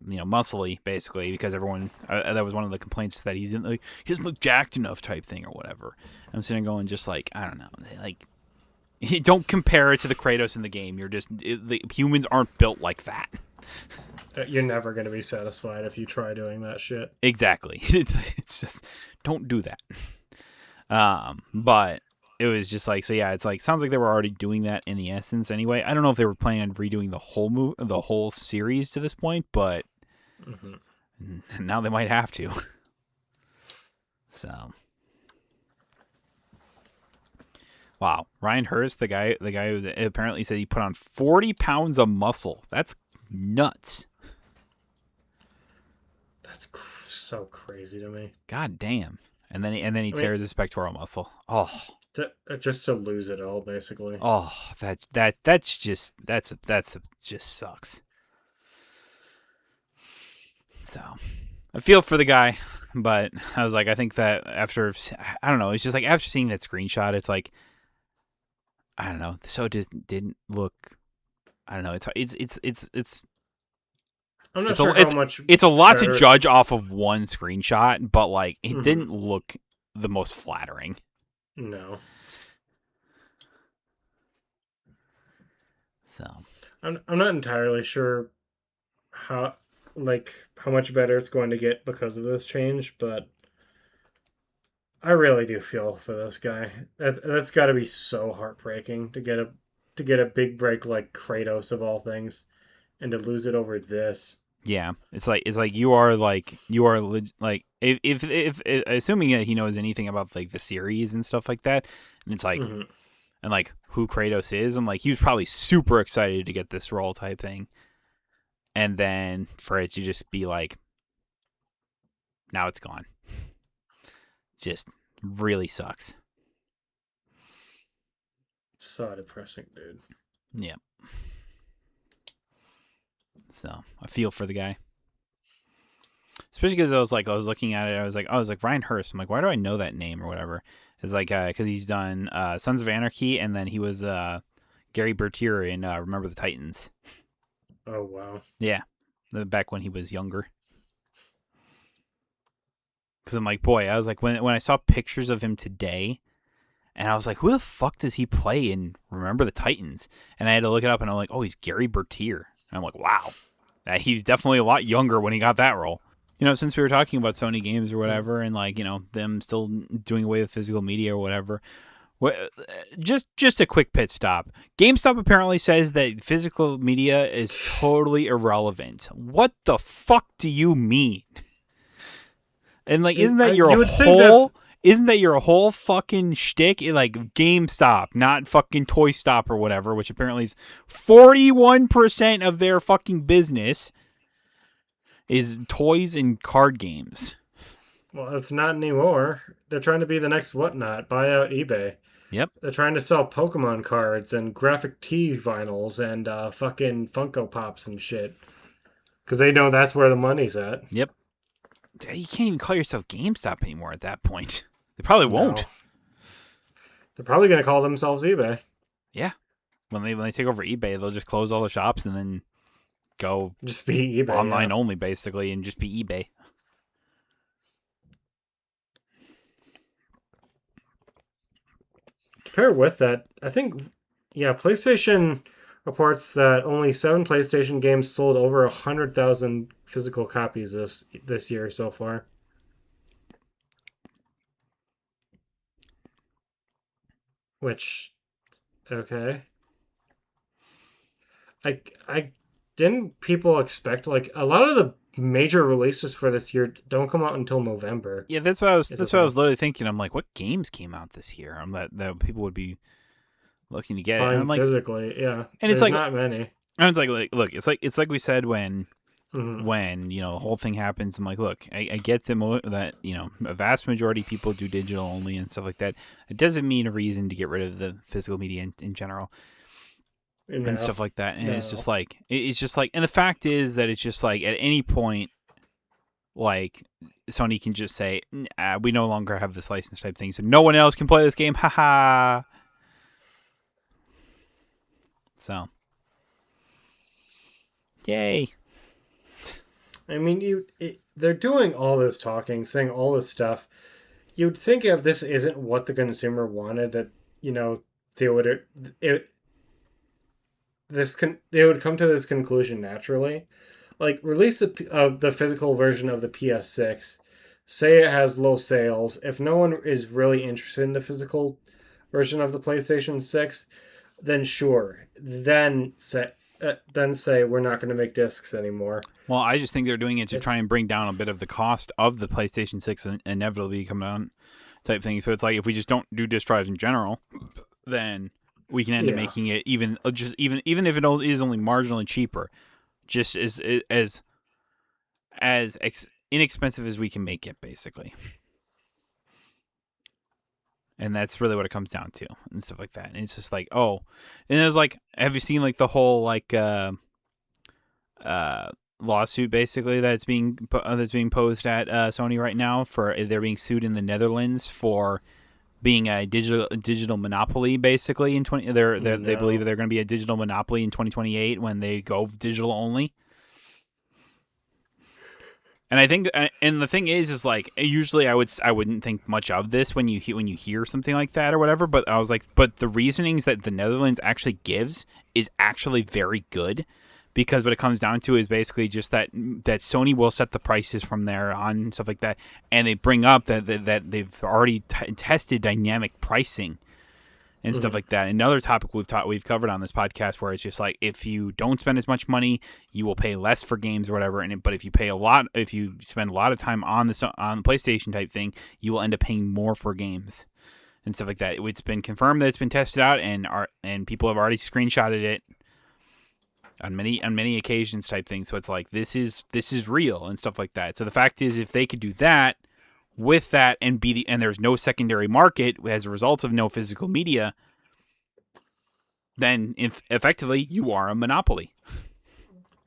muscly, basically, because everyone that was one of the complaints, that he doesn't look jacked enough, type thing, or whatever. I'm sitting going, just like, I don't know, like, don't compare it to the Kratos in the game. The humans aren't built like that. You're never gonna be satisfied if you try doing that shit. Exactly. It's just, don't do that. But it was just like, so yeah, it's like, sounds like they were already doing that in the essence anyway. I don't know if they were planning on redoing the whole series to this point, but Hmm. now they might have to. So, wow, Ryan Hurst, the guy who apparently said he put on 40 pounds of muscle. That's nuts. That's so crazy to me. God damn. And then he I mean, tears his pectoral muscle. Oh, just to lose it all, basically. oh, that's just sucks. So, I feel for the guy, but I was like, I think that after, I don't know, it's just like, after seeing that screenshot, it's like, I don't know, so it just didn't look. I don't know. I'm not It's a sure how much it's a lot to better it's. judge off of one screenshot, but like, it Hmm. didn't look the most flattering. No, So, I'm not entirely sure how how much better it's going to get because of this change, but I really do feel for this guy. That's got to be so heartbreaking to get a big break like Kratos of all things, and to lose it over this. yeah, it's like like, if assuming that he knows anything about like the series and stuff like that, and it's like, Hmm. and like who Kratos is, I'm like, he was probably super excited to get this role, type thing, and then for it to just be like, now it's gone, just really sucks. So depressing, dude. Yeah, so I feel for the guy, especially because I was looking at it, I was like Ryan Hurst. I'm like, why do I know that name or whatever? It's like, because he's done Sons of Anarchy, and then he was Gary Bertier in Remember the Titans. Oh wow. Yeah, back when he was younger. Because I'm like, boy, I was like, when I saw pictures of him today, and I was like, who the fuck does he play in Remember the Titans? And I had to look it up, and I'm like, oh, he's Gary Bertier. And I'm like, wow, he's definitely a lot younger when he got that role. Since we were talking about Sony games or Mm. whatever, and like, them still doing away with physical media or whatever. What, just a quick pit stop. GameStop apparently says that physical media is totally irrelevant. What the fuck do you mean? And like, You would think that's isn't that your whole fucking shtick? Like, GameStop, not fucking Toy Stop or whatever, which apparently is 41% of their fucking business is toys and card games. well, it's not anymore. They're trying to be the next whatnot, buy out eBay. Yep. They're trying to sell Pokemon cards and graphic tee vinyls and fucking Funko Pops and shit. Because they know that's where the money's at. Yep. You can't even call yourself GameStop anymore at that point. They probably won't. No. They're probably going to call themselves eBay. Yeah. When they take over eBay, they'll just close all the shops and then go Just be eBay. online only, basically, and just be eBay. To pair with that, I think, PlayStation reports that only 7 PlayStation games sold over 100,000 physical copies this year so far. Which, okay. I didn't people expect like a lot of the major releases for this year don't come out until November. Yeah, that's what I was literally thinking. I'm like, what games came out this year? That people would be looking to get it. And I'm like, physically, yeah. And it's There's like, not many. And it's like look, it's like we said when Mhm. when the whole thing happens. I'm like, look, I get that a vast majority of people do digital only and stuff like that. It doesn't mean a reason to get rid of the physical media in general. No, and stuff like that. And no. it's just like, and the fact is that it's just like at any point, like Sony can just say, we no longer have this license type thing, so no one else can play this game. Haha. So, yay. I mean, they're doing all this talking, saying all this stuff. You'd think if this isn't what the consumer wanted, that they would they would come to this conclusion naturally. Like release the physical version of the PS6. Say it has low sales. If no one is really interested in the physical version of the PlayStation 6, then sure. Then say we're not going to make discs anymore. Well, I just think they're doing it to try and bring down a bit of the cost of the PlayStation 6 and inevitably come down type thing. So it's like if we just don't do disc drives in general, then we can end up making it even if it is only marginally cheaper, just as inexpensive as we can make it, basically. And that's really what it comes down to and stuff like that. And it's just like, and there's like, have you seen like the whole like lawsuit basically that's being posed at Sony right now for they're being sued in the Netherlands for being a digital monopoly basically in 20 they believe they're going to be a digital monopoly in 2028 when they go digital only. And I think, and the thing is like usually I wouldn't think much of this when you hear something like that or whatever. But I was like, but the reasonings that the Netherlands actually gives is actually very good, because what it comes down to is basically just that Sony will set the prices from there on and stuff like that, and they bring up that they've already tested dynamic pricing and stuff like that. Another topic we've covered on this podcast, where it's just like if you don't spend as much money, you will pay less for games or whatever. But if you spend a lot of time on the PlayStation type thing, you will end up paying more for games and stuff like that. It's been confirmed that it's been tested out, and people have already screenshotted it on many occasions type thing. So it's like this is real and stuff like that. So the fact is, if they could do that with that and there's no secondary market as a result of no physical media, then effectively you are a monopoly.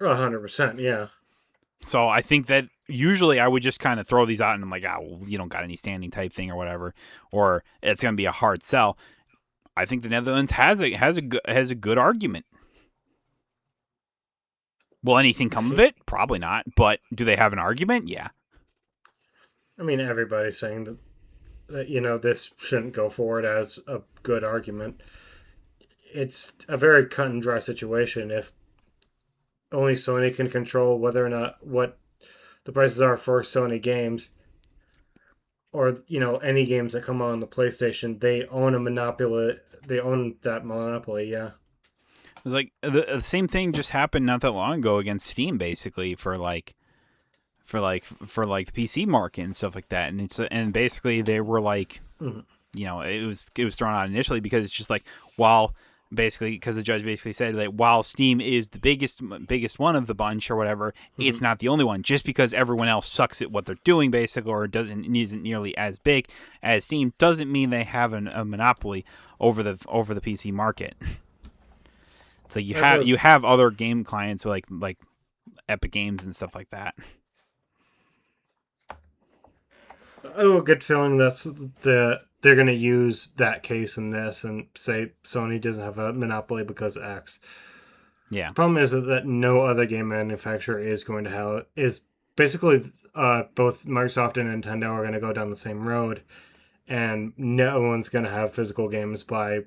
100%, yeah. So I think that usually I would just kind of throw these out and I'm like, well, you don't got any standing type thing or whatever, or it's going to be a hard sell. I think the Netherlands has a good argument. Will anything come of it? Probably not. But do they have an argument? Yeah. I mean, everybody's saying that this shouldn't go forward as a good argument. It's a very cut and dry situation. If only Sony can control whether or not what the prices are for Sony games, or any games that come on the PlayStation, they own a monopoly. They own that monopoly. Yeah. It's like the same thing just happened not that long ago against Steam, basically for the PC market and stuff like that. And basically they were like, it was thrown out initially because it's just like, while basically, because the judge basically said that while Steam is the biggest one of the bunch or whatever, Mm-hmm. it's not the only one. Just because everyone else sucks at what they're doing, basically, or isn't nearly as big as Steam, doesn't mean they have a monopoly over the PC market. So I have a you have other game clients like Epic Games and stuff like that. I have a good feeling they're going to use that case in this and say Sony doesn't have a monopoly because X. Yeah, Problem is that no other game manufacturer is going to have is basically both Microsoft and Nintendo are going to go down the same road, and no one's going to have physical games by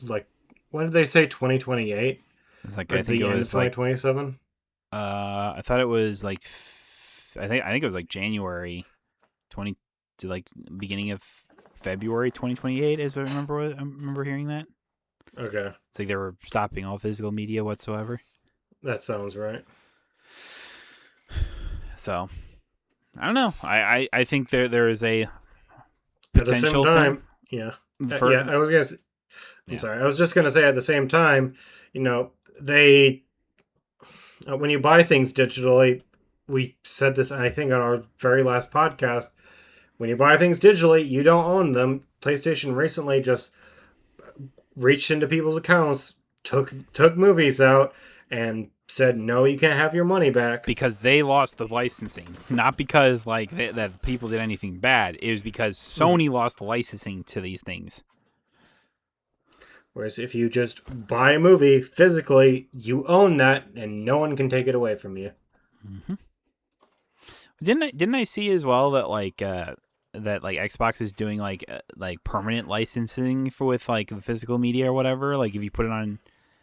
like what did they say 2028 it's like or I think it the end of was like 2027? I thought it was like I think it was like January 20 to like beginning of February 2028 is what I remember hearing that. Okay, It's like they were stopping all physical media whatsoever. that sounds right. So I don't know. I think there is a At the same potential thing time, yeah, yeah. for I'm yeah. sorry. I was just gonna say at the same time, they when you buy things digitally, we said this I think on our very last podcast. When you buy things digitally, you don't own them. PlayStation recently just reached into people's accounts, took movies out, and said, "No, you can't have your money back." Because they lost the licensing, not because like that people did anything bad. It was because Mhm. Sony lost the licensing to these things. Whereas if you just buy a movie physically, you own that, and no one can take it away from you. Mm-hmm. Didn't I see as well that that like Xbox is doing like permanent licensing for with like the physical media or whatever. Like if you put it on,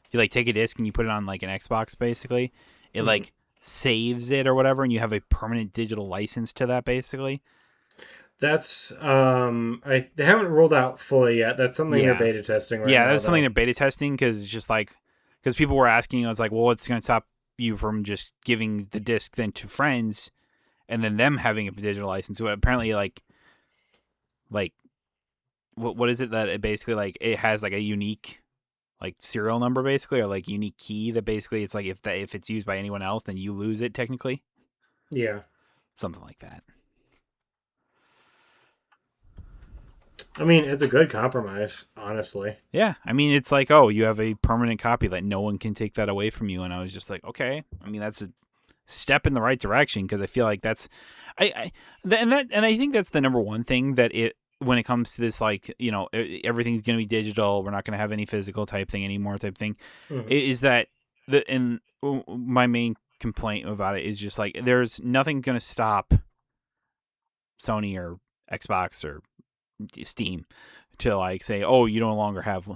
if you like take a disc and you put it on like an Xbox, basically, it Mhm. like saves it or whatever, and you have a permanent digital license to that, basically. That's they haven't rolled out fully yet. That's something they're Yeah, beta testing right yeah, now, that's something though. they're beta testing because it's just like because people were asking, I was like, well, what's going to stop you from just giving the disc then to friends and then them having a digital license? So apparently, like what is it that it basically like it has like a unique like serial number basically or like unique key that basically it's like if it's used by anyone else then you lose it technically, Yeah. something like that. I mean, it's a good compromise, honestly. Yeah, I mean it's like, oh, you have a permanent copy that no one can take that away from you, and I was just like, okay, I mean that's a step in the right direction because I feel like that's I and I think that's the number one thing that it when it comes to this like everything's going to be digital, we're not going to have any physical type thing anymore type thing Hmm. is that the and my main complaint about it is just like there's nothing going to stop Sony or Xbox or Steam to like say, oh, you no longer have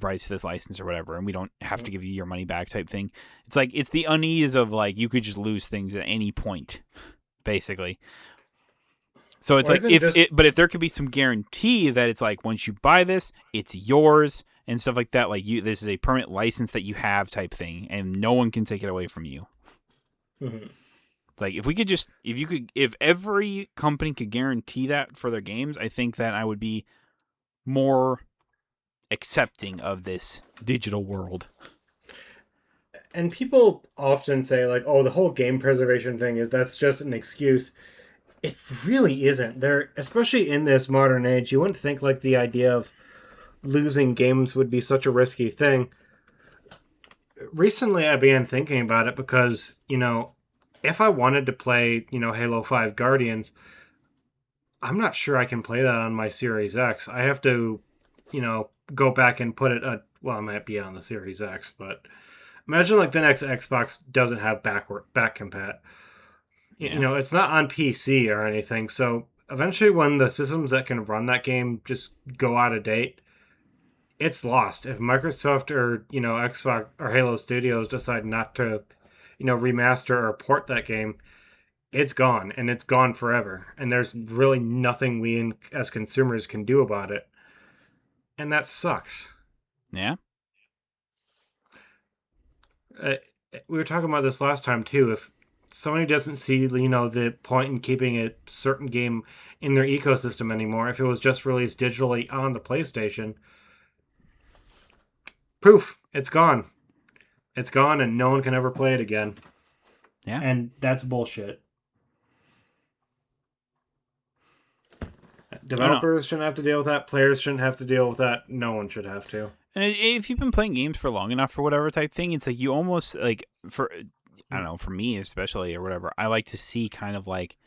rights to this license or whatever, and we don't have to give you your money back type thing. It's like it's the unease of like you could just lose things at any point, basically. So it's Or like even just, but if there could be some guarantee that it's like once you buy this, it's yours and stuff like that. Like this is a permanent license that you have type thing, and no one can take it away from you. mhm. It's like if every company could guarantee that for their games, I think that I would be more accepting of this digital world. And people often say, like, oh, the whole game preservation thing that's just an excuse. It really isn't. There, especially in this modern age, you wouldn't think like the idea of losing games would be such a risky thing. Recently I began thinking about it because, if I wanted to play, Halo 5 Guardians, I'm not sure I can play that on my Series X. I have to, go back and put it well, it might be on the Series X, but imagine like the next Xbox doesn't have back compat. Yeah. It's not on PC or anything. So eventually when the systems that can run that game just go out of date, it's lost. If Microsoft or Xbox or Halo Studios decide not to remaster or port that game, it's gone and it's gone forever. And there's really nothing as consumers can do about it, and that sucks. Yeah. Uh, we were talking about this last time too. If Sony doesn't see the point in keeping a certain game in their ecosystem anymore, if it was just released digitally on the PlayStation, poof, it's gone. It's gone, and no one can ever play it again. Yeah. And that's bullshit. Developers shouldn't have to deal with that. Players shouldn't have to deal with that. No one should have to. And if you've been playing games for long enough or whatever type thing, it's like you almost like for I don't know, for me especially or whatever, I like to see kind of like,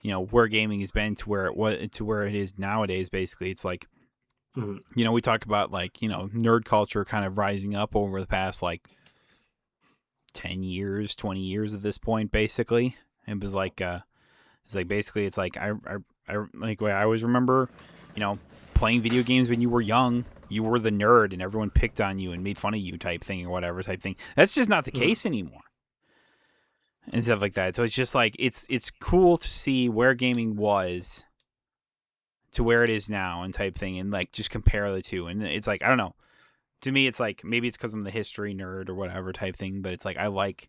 where gaming has been to where it is nowadays. Basically, it's like, we talk about like, nerd culture kind of rising up over the past like 10 years, 20 years at this point. Basically, it was like basically it's like I like I always remember, playing video games when you were young. You were the nerd and everyone picked on you and made fun of you type thing or whatever type thing. That's just not the case anymore. And stuff like that. So it's just like it's cool to see where gaming was to where it is now and type thing, and like just compare the two. And it's like, I don't know. To me, it's like maybe it's because I'm the history nerd or whatever type thing, but it's like I like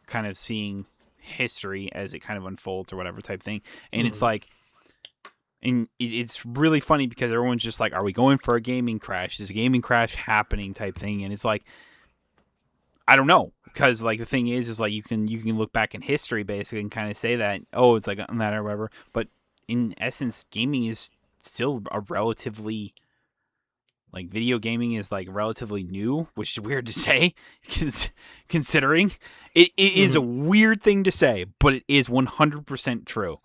kind of seeing history as it kind of unfolds or whatever type thing. And it's like, and it's really funny because everyone's just like, are we going for a gaming crash? Is a gaming crash happening type thing? And it's like, I don't know, because like the thing is like you can look back in history basically and kind of say that, oh, it's like that or whatever. But in essence, gaming is still a relatively, like, video gaming is like relatively new, which is weird to say, considering it is a weird thing to say, but it is 100% true.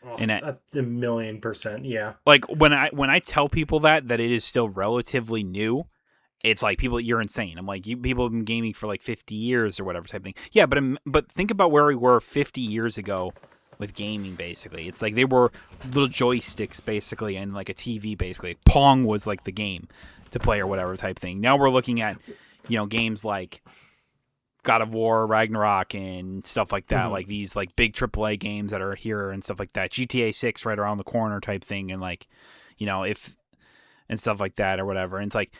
Oh, And that's a million percent, yeah. like when I tell people that it is still relatively new, it's like, people, you're insane. I'm like, people have been gaming for like 50 years or whatever type thing. Yeah, but think about where we were 50 years ago with gaming. Basically, it's like they were little joysticks basically and like a TV basically. Pong was like the game to play or whatever type thing. Now we're looking at games like God of War, Ragnarok, and stuff like that. Like these like big AAA games that are here and stuff like that. GTA 6 right around the corner type thing, and like, if and stuff like that or whatever. And it's like,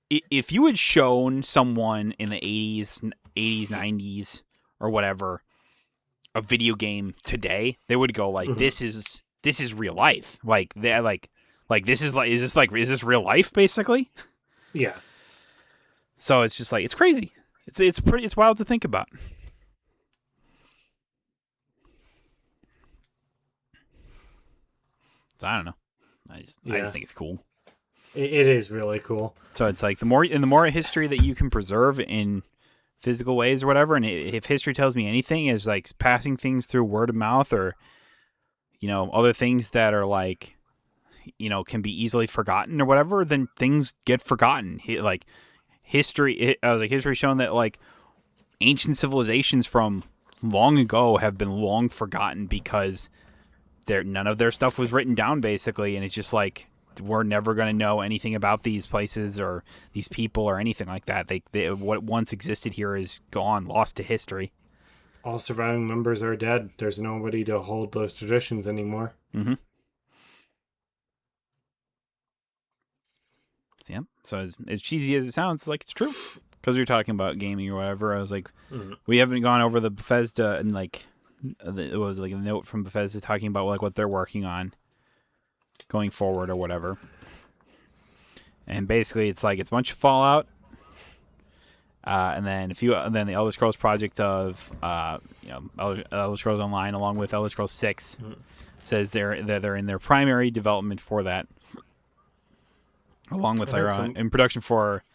if you had shown someone in the 80s, 90s, or whatever a video game today, they would go like, "This is real life." Like they like this is like, is this real life basically? Yeah. So it's just like, it's crazy. It's wild to think about. So I don't know. I just think it's cool. It is really cool. So it's like the more history that you can preserve in physical ways or whatever, and if history tells me anything, is like passing things through word of mouth or other things that are like can be easily forgotten or whatever, then things get forgotten. Like history, history shown that like ancient civilizations from long ago have been long forgotten because none of their stuff was written down basically, and it's just like, we're never going to know anything about these places or these people or anything like that. They what once existed here is gone, lost to history. All surviving members are dead. There's nobody to hold those traditions anymore. Mm-hmm. Yeah. So as cheesy as it sounds, like, it's true. Because we were talking about gaming or whatever, I was like, we haven't gone over the Bethesda and like, it was like a note from Bethesda talking about like what they're working on going forward or whatever. And basically, it's like, it's a bunch of Fallout, and then then the Elder Scrolls project of Elder Scrolls Online, along with Elder Scrolls 6, says they're in their primary development for that, along with their in production for,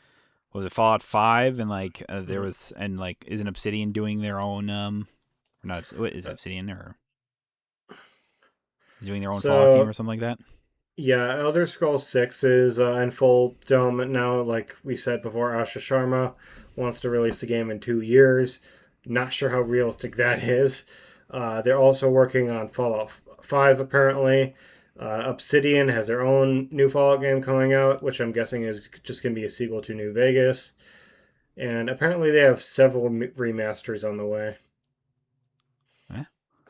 was it Fallout 5, and like there was, and like, isn't Obsidian doing their own not, what is Obsidian, or doing their own Fallout game or something like that? Yeah, Elder Scrolls 6 is in full development now. Like we said before, Asha Sharma wants to release the game in 2 years. Not sure how realistic that is. They're also working on Fallout 5, apparently. Obsidian has their own new Fallout game coming out, which I'm guessing is just going to be a sequel to New Vegas. And apparently they have several remasters on the way.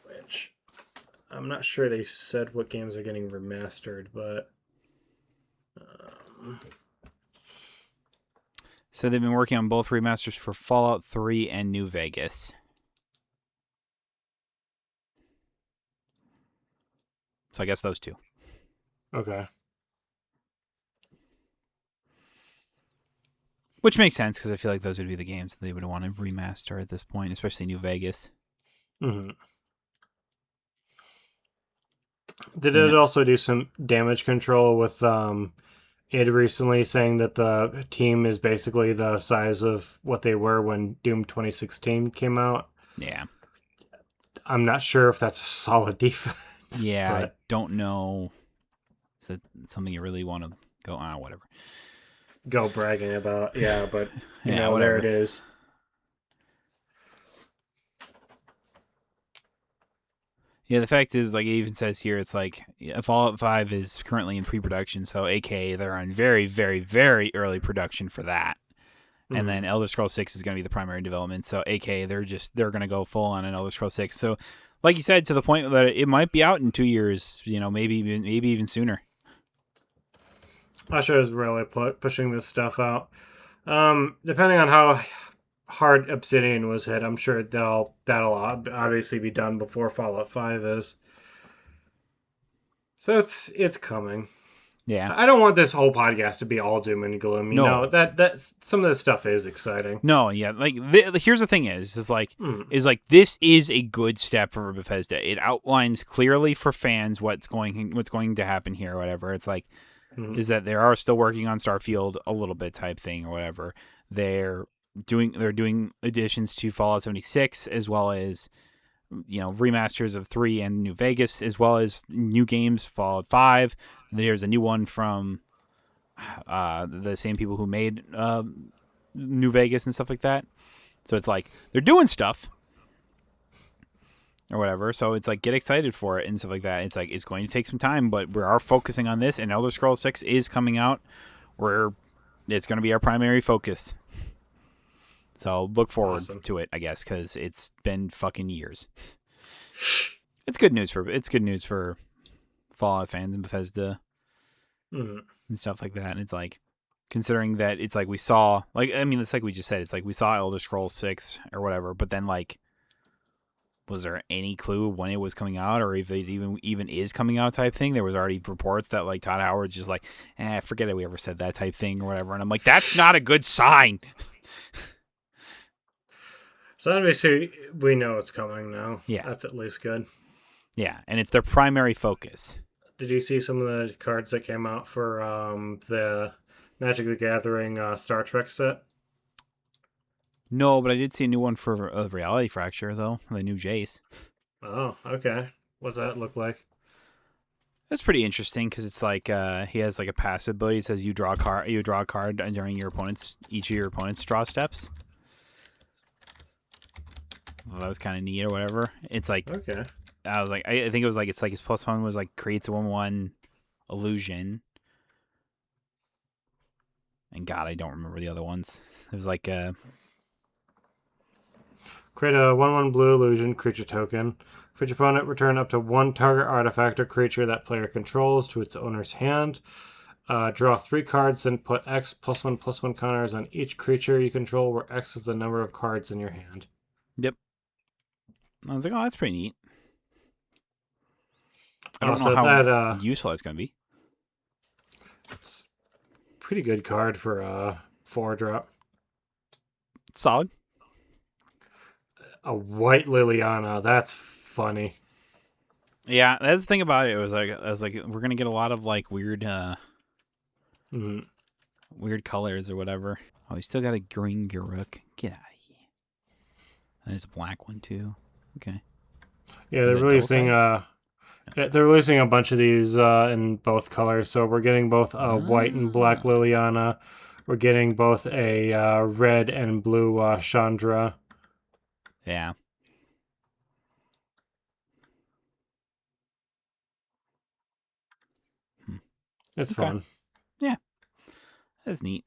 Which, I'm not sure they said what games are getting remastered, but... So they've been working on both remasters for Fallout 3 and New Vegas. So I guess those two. Okay. Which makes sense because I feel like those would be the games that they would want to remaster at this point, especially New Vegas. Mm-hmm. Did And it then, also do some damage control with it recently saying that the team is basically the size of what they were when Doom 2016 came out? yeah. I'm not sure if that's a solid defense, Yeah, I but don't know. Is that something you really want to go on? Whatever. go bragging about. Yeah, but Yeah, there it whatever. is. Yeah, the fact is, like it even says here, it's like Fallout 5 is currently in pre-production, so AKA they're on very, very, very early production for that. And Mm-hmm. then Elder Scrolls 6 is going to be the primary development, so AKA they're going to go full on an Elder Scrolls 6. So, like you said, to the point that it might be out in 2 years, maybe even sooner. Usher is really pushing this stuff out. Depending on how hard Obsidian was hit, I'm sure that'll obviously be done before Fallout 5 is. So it's coming. Yeah. I don't want this whole podcast to be all doom and gloom. No. That some of this stuff is exciting. No, yeah, like here's the thing is Mm. this is a good step for Bethesda. It outlines clearly for fans what's going to happen here or whatever. It's like Mm. is that they are still working on Starfield a little bit type thing or whatever. They're doing additions to Fallout 76 as well as remasters of 3 and New Vegas as well as new games Fallout 5. There's a new one from the same people who made New Vegas and stuff like that. So it's like they're doing stuff or whatever. So it's like get excited for it and stuff like that. It's like it's going to take some time, but we are focusing on this. And Elder Scrolls 6 is coming out, where it's going to be our primary focus. So look forward Awesome. to it, I guess, because it's been fucking years. It's good news for Fallout fans and Bethesda Mm. and stuff like that. And it's like considering that it's like we saw, like I mean, it's like we just said, it's like we saw Elder Scrolls 6 or whatever, but then like was there any clue when it was coming out or if it even is coming out type thing? There was already reports that like Todd Howard's just like, forget it, we ever said that type thing or whatever. And I'm like, that's not a good sign. So obviously we know it's coming now. Yeah. That's at least good. Yeah, and it's their primary focus. Did you see some of the cards that came out for the Magic the Gathering Star Trek set? No, but I did see a new one for Reality Fracture though, the new Jace. Oh, okay. What's that look like? That's pretty interesting because it's like he has like a passive ability. It says you draw a card during each of your opponent's draw steps. Well, that was kind of neat or whatever. It's like Okay. I was like I think it was like it's like his +1 was like creates a 1/1 illusion. And God, I don't remember the other ones. It was like Create a 1/1 blue illusion creature token. For each opponent, return up to one target artifact or creature that player controls to its owner's hand. Draw 3 cards, then put X +1/+1 counters on each creature you control, where X is the number of cards in your hand. yep. I was like, oh, that's pretty neat. I Oh, don't know so how that useful that's going to be. it's pretty good card for a 4-drop. Solid. A white Liliana, that's funny. Yeah, that's the thing about it. It was like I was like, we're gonna get a lot of like weird, weird colors or whatever. Oh, we still got a green Garuk. Get out of here. And there's a black one too. Okay. Yeah, Is they're that releasing double-sided? they're releasing a bunch of these in both colors. So we're getting both a white and black Liliana. We're getting both a red and blue Chandra. Yeah. It's Okay. fun. Yeah. That's neat.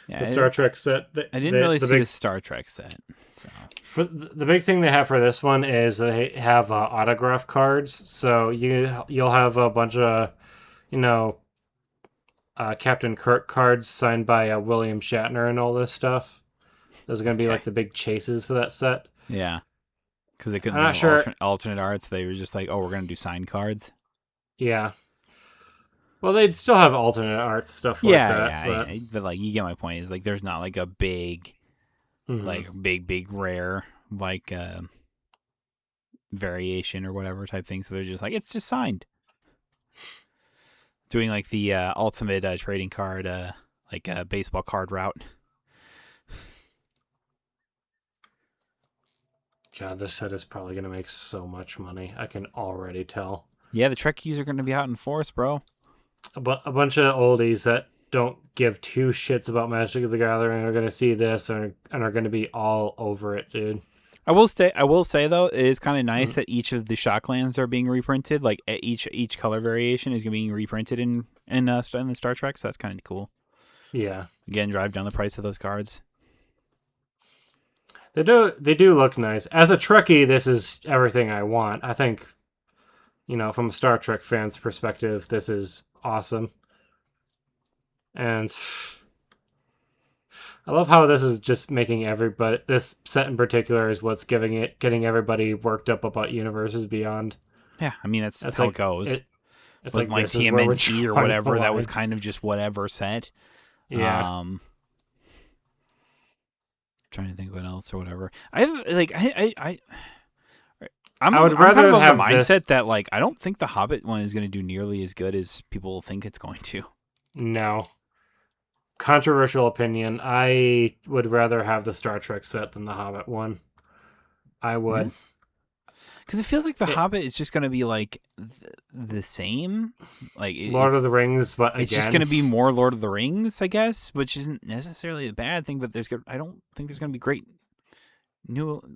Yeah, The Star Trek set. I didn't really see the Star Trek set. So For the big thing they have for this one is they have autograph cards. So you'll have a bunch of, Captain Kirk cards signed by William Shatner and all this stuff. Those are going to be Okay. like the big chases for that set. yeah, because they couldn't I'm not do sure. alternate arts. They were just like, oh, we're gonna do signed cards. Yeah. Well, they'd still have alternate art stuff like Yeah, that, yeah, but yeah. But like, you get my point. Is like, there's not like a big, mhm. like big rare like variation or whatever type thing. So they're just like, it's just signed. Doing like the ultimate trading card, like baseball card route. God, this set is probably gonna make so much money. I can already tell. Yeah, the Trekkies are going to be out in force, bro. A bunch of oldies that don't give two shits about Magic the Gathering are gonna see this and are gonna be all over it, dude. I will say though, it is kind of nice Mm. that each of the Shocklands are being reprinted. Like each color variation is being reprinted in the Star Trek. So that's kind of cool. Yeah, Again, drive down the price of those cards. they do look nice. As a Trekkie, this is everything I want. I think, from a Star Trek fan's perspective, this is awesome. And I love how this is just making everybody. This set in particular is what's getting everybody worked up about universes beyond. Yeah, I mean that's That's how it like goes. it. It's Wasn't like like this is where we're TMNT or drawing the whatever. That was line. kind of just whatever set. Yeah, Um, Trying to think what else or whatever. I would I'm kind of rather of the have this. mindset that like I don't think the Hobbit one is going to do nearly as good as people think it's going to. No, controversial opinion. I would rather have the Star Trek set than the Hobbit one. I Yeah, would. because it feels like the It, Hobbit is just going to be like the same. Like Lord of the Rings, but it's just going again, to be more Lord of the Rings, I guess, which isn't necessarily a bad thing. But I don't think there's going to be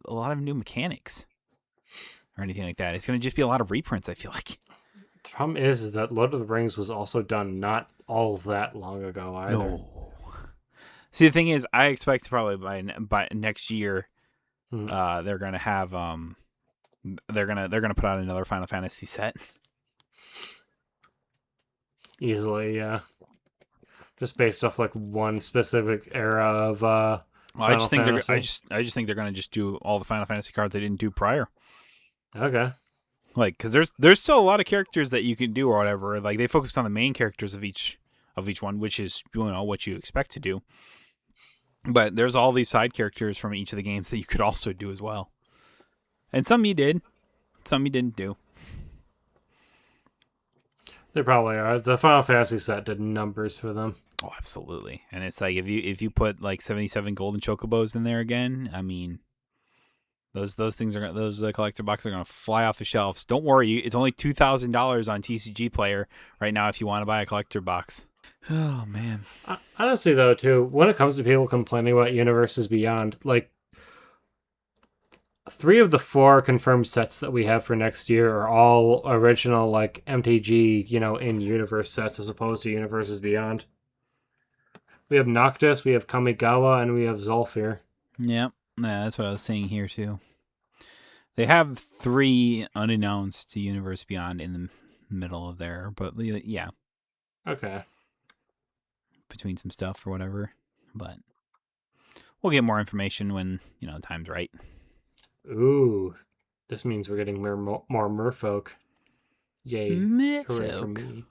a lot of new mechanics or anything like that. It's going to just be a lot of reprints. I feel like. the problem is that Lord of the Rings was also done not all that long ago either. No. See, the thing is, I expect probably by next year, Hmm. they're gonna have they're gonna put out another Final Fantasy set. Easily, yeah. Just based off like one specific era of Well, Final Fantasy. I just think they're gonna just do all the Final Fantasy cards they didn't do prior. Okay. Like, because there's still a lot of characters that you can do or whatever. Like they focused on the main characters of each one, which is what you expect to do. But there's all these side characters from each of the games that you could also do as well. And some you did, some you didn't do. They probably are. The Final Fantasy set did numbers for them. Oh, absolutely. And it's like if you put like 77 golden chocobos in there again, I mean, those things are those collector boxes are gonna fly off the shelves. Don't worry, it's only $2,000 on TCG Player right now if you want to buy a collector box. Oh man. Honestly, though, too, when it comes to people complaining about Universes Beyond, like 3 of the 4 confirmed sets that we have for next year are all original, like MTG, in universe sets as opposed to Universes Beyond. We have Noctis, we have Kamigawa, and we have Zolfir. Yeah, that's what I was saying here too. They have 3 unannounced to Universe Beyond in the middle of there, but yeah, Okay. between some stuff or whatever. But we'll get more information when the time's right. Ooh. This means we're getting more merfolk. Yay. Hooray for Mythic. me.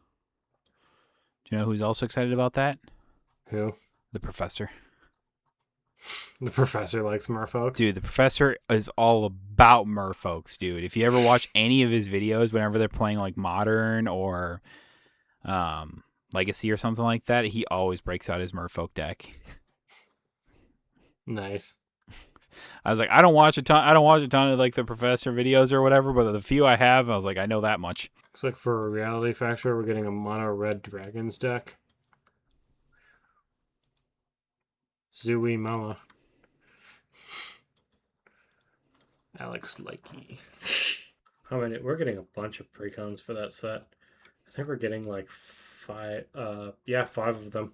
Do you know who's also excited about that? Who? The Professor. The professor likes merfolk. Dude, the Professor is all about merfolks, dude. If you ever watch any of his videos, whenever they're playing like Modern or Legacy or something like that, he always breaks out his merfolk deck. Nice. I was like, I don't watch a ton of like the Professor videos or whatever, but the few I have, I was like, I know that much. Looks like for a reality factor, we're getting a mono red dragons deck. Zooey Mama. Alex Likey. How many? We're getting a bunch of precons for that set. I think we're getting like 5. 5 of them.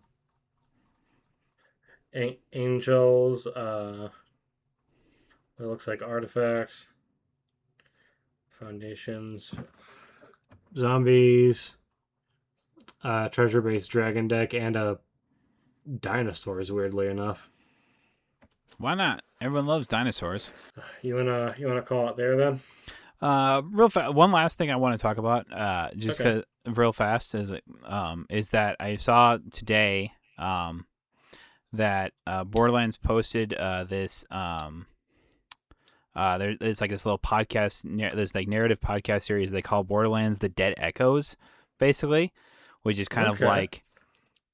Angels. It looks like artifacts. Foundations. Zombies. Treasure-based dragon deck and a dinosaurs. Weirdly enough. Why not? Everyone loves dinosaurs. You wanna call it there then? One last thing I want to talk about, just Okay. cause real fast is that I saw today, that Borderlands posted this there's like this little podcast, this like narrative podcast series they call Borderlands: The Dead Echoes, basically, which is kind of Okay. like.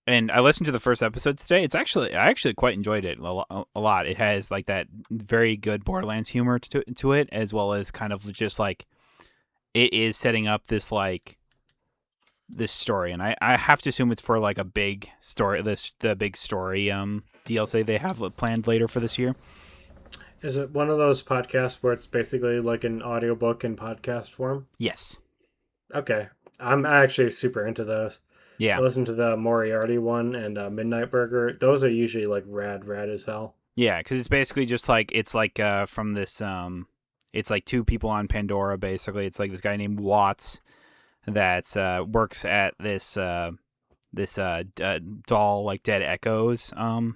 And I listened to the first episode today. I actually quite enjoyed it a lot. It has like that very good Borderlands humor to it, as well as kind of just like it is setting up this story, and I have to assume it's for like a big story, the big story DLC they have planned later for this year. Is it one of those podcasts where it's basically like an audiobook in podcast form? Yes. Okay. I'm actually super into those. I Yeah. listen to the Moriarty one and Midnight Burger. Those are usually like rad as hell. Yeah, because it's basically just like from this it's like two people on Pandora basically. It's like this guy named Watts that works at this doll like Dead Echoes. If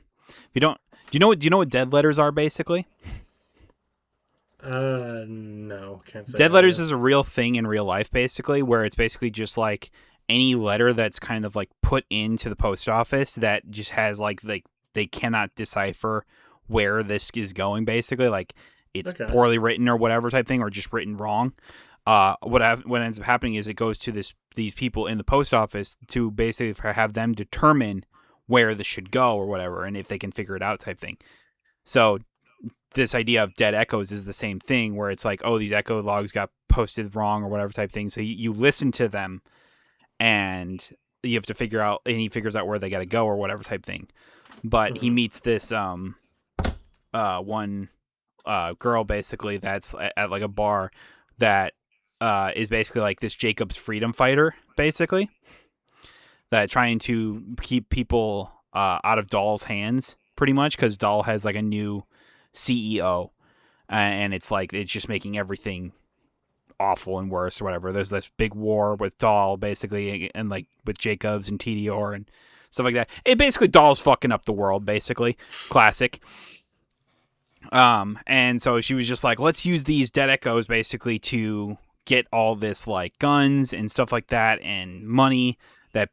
you don't, do you know what dead letters are basically? No, can't say Dead I letters do. is a real thing in real life basically, where it's basically just like any letter that's kind of like put into the post office that just has like they cannot decipher where this is going basically, like it's Okay. poorly written or whatever type thing, or just written wrong. What ends up happening is it goes to these people in the post office to basically have them determine where this should go or whatever, and if they can figure it out type thing. So this idea of dead echoes is the same thing, where it's like, oh, these echo logs got posted wrong or whatever type thing. So you listen to them and you have to figure out, and he figures out where they got to go or whatever type thing. But he Hmm. meets this one girl basically that's at like a bar that is basically like this Jacob's freedom fighter basically, that trying to keep people out of Dahl's hands pretty much, because Dahl has like a new CEO, and it's like it's just making everything awful and worse or whatever. There's this big war with Dahl basically, and like with Jacobs and TDR and stuff like that. It basically Dahl's fucking up the world basically. Classic. And so she was just like, let's use these dead echoes basically to get all this like guns and stuff like that and money that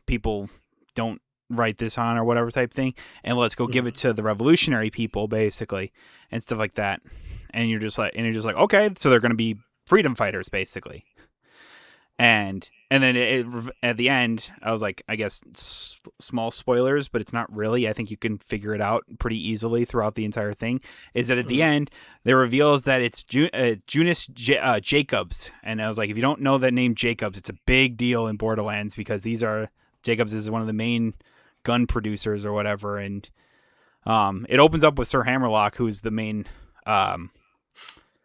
people don't write this on or whatever type thing, and let's go give it Hmm. to the revolutionary people basically and stuff like that. And you're just like okay, so they're going to be freedom fighters basically. And then at the end, I was like, I guess small spoilers, but it's not really. I think you can figure it out pretty easily throughout the entire thing. Is that at the Hmm. end, they reveals that it's Jacobs, and I was like, if you don't know that name Jacobs, it's a big deal in Borderlands, because Jacobs is one of the main gun producers or whatever, and it opens up with Sir Hammerlock, who's the main um,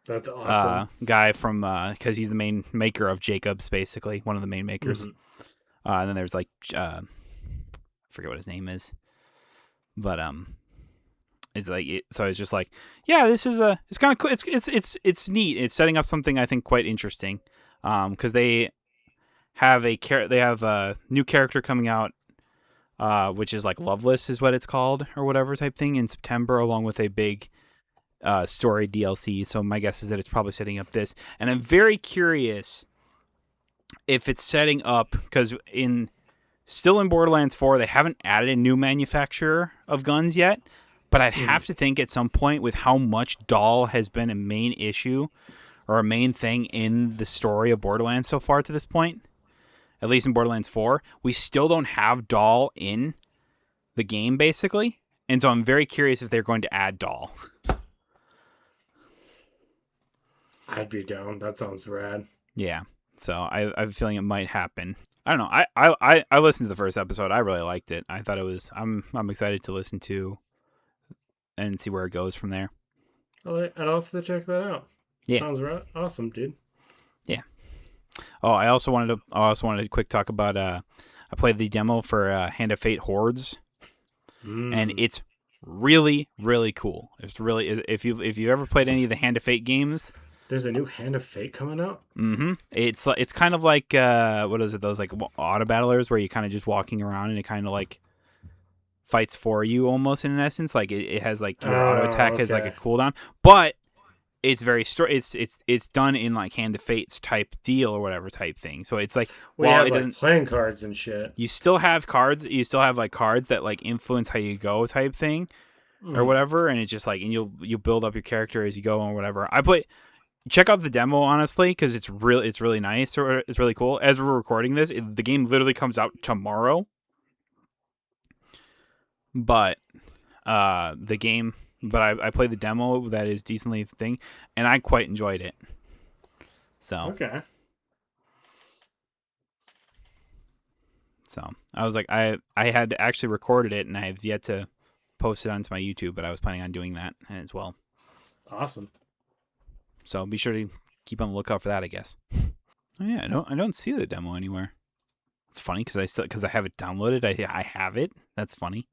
That's awesome. guy from because he's the main maker of Jacobs, basically one of the main makers. Hmm. And then there's like I forget what his name is, but it's like so it's just like, yeah, this is it's kind of cool. It's neat. It's setting up something I think quite interesting, because they have a new character coming out, which is like Loveless is what it's called or whatever type thing, in September, along with a big story DLC. So my guess is that it's probably setting up this, and I'm very curious if it's setting up, because still in Borderlands 4 they haven't added a new manufacturer of guns yet, but I'd Hmm. have to think at some point, with how much Dahl has been a main issue or a main thing in the story of Borderlands so far to this point, at least in Borderlands 4, we still don't have Dahl in the game basically. And so I'm very curious if they're going to add Dahl. I'd be down. That sounds rad. Yeah. So I have a feeling it might happen. I don't know. I listened to the first episode. I really liked it. I thought it was. I'm excited to listen to and see where it goes from there. I'd have to check that out. Yeah. Sounds awesome, dude. Yeah. Oh, I also wanted to quick talk about. I played the demo for Hand of Fate Hordes, and Mm. it's really cool. It's really, if you ever played any of the Hand of Fate games. There's a new Hand of Fate coming out. It's kind of like what is it? Those like auto battlers where you kind of just walking around and it kind of like fights for you almost in essence. Like it has like your auto Oh, attack has like a okay. cooldown, but it's very it's done in like Hand of Fate's type deal or whatever type thing. So it's like We while have it like doesn't, playing cards and shit. you still have cards, you still have like cards that like influence how you go type thing or Mm. whatever, and it's just like, and you'll build up your character as you go and whatever. I play check out the demo honestly because it's really nice, or it's really cool. As we're recording this, the game literally comes out tomorrow, but the game. But I played the demo that is decently thing, and I quite enjoyed it. So Okay. So I was like, I had actually recorded it, and I have yet to post it onto my YouTube, but I was planning on doing that as well. Awesome. So be sure to keep on the lookout for that, I guess. Oh yeah, I don't see the demo anywhere. It's funny because I have it downloaded. I have it. That's funny.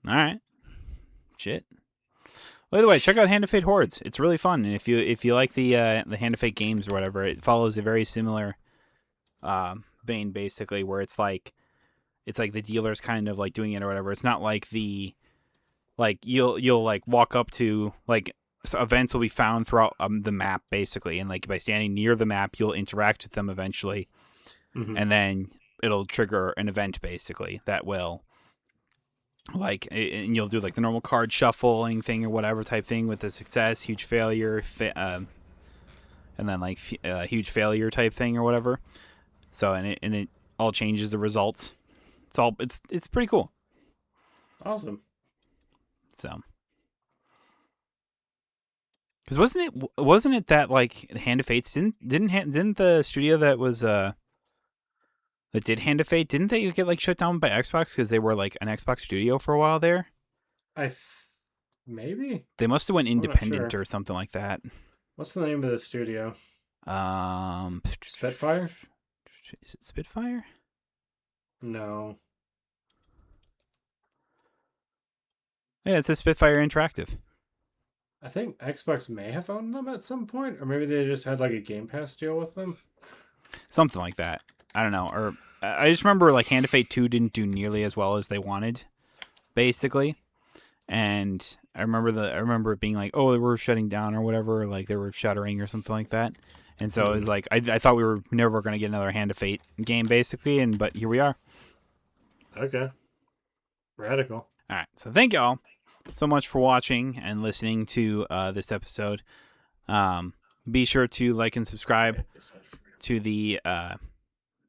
All right, shit. By the way, check out Hand of Fate Hordes. It's really fun, and if you like the Hand of Fate games or whatever, it follows a very similar vein basically, where it's like the dealer's kind of like doing it or whatever. It's not like like you'll like walk up to like, so events will be found throughout the map basically, and like by standing near the map, you'll interact with them eventually, Mm-hmm. and then it'll trigger an event basically that will like, and you'll do like the normal card shuffling thing or whatever type thing with a success, huge failure, and then like huge failure type thing or whatever. So and it all changes the results. It's pretty cool. Awesome. So, because wasn't it that like Hand of Fates didn't the studio that was that did Hand of Fate, didn't they get like shut down by Xbox because they were like an Xbox studio for a while there? I maybe They must have went I'm not independent sure. or something like that. What's the name of the studio? Um, Spitfire? is it Spitfire? No. Yeah, it says Spitfire Interactive. I think Xbox may have owned them at some point, or maybe they just had like a Game Pass deal with them. Something like that. I don't know. Or I just remember like Hand of Fate 2 didn't do nearly as well as they wanted, basically. And I remember it being like, oh, they were shutting down or whatever, like they were shuttering or something like that. And so it was like I thought we were never going to get another Hand of Fate game, basically, and but here we are. Okay. Radical. All right, so thank y'all so much for watching and listening to this episode. Be sure to like and subscribe to the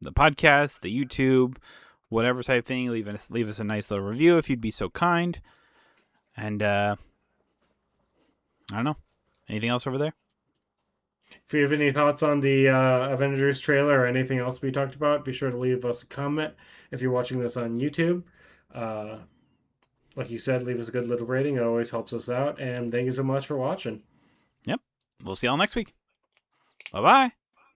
podcast, the YouTube, whatever type thing. Leave us a nice little review if you'd be so kind. And I don't know. Anything else over there? If you have any thoughts on the Avengers trailer or anything else we talked about, be sure to leave us a comment. If you're watching this on YouTube, like you said, leave us a good little rating. It always helps us out. And thank you so much for watching. Yep. We'll see y'all next week. Bye bye.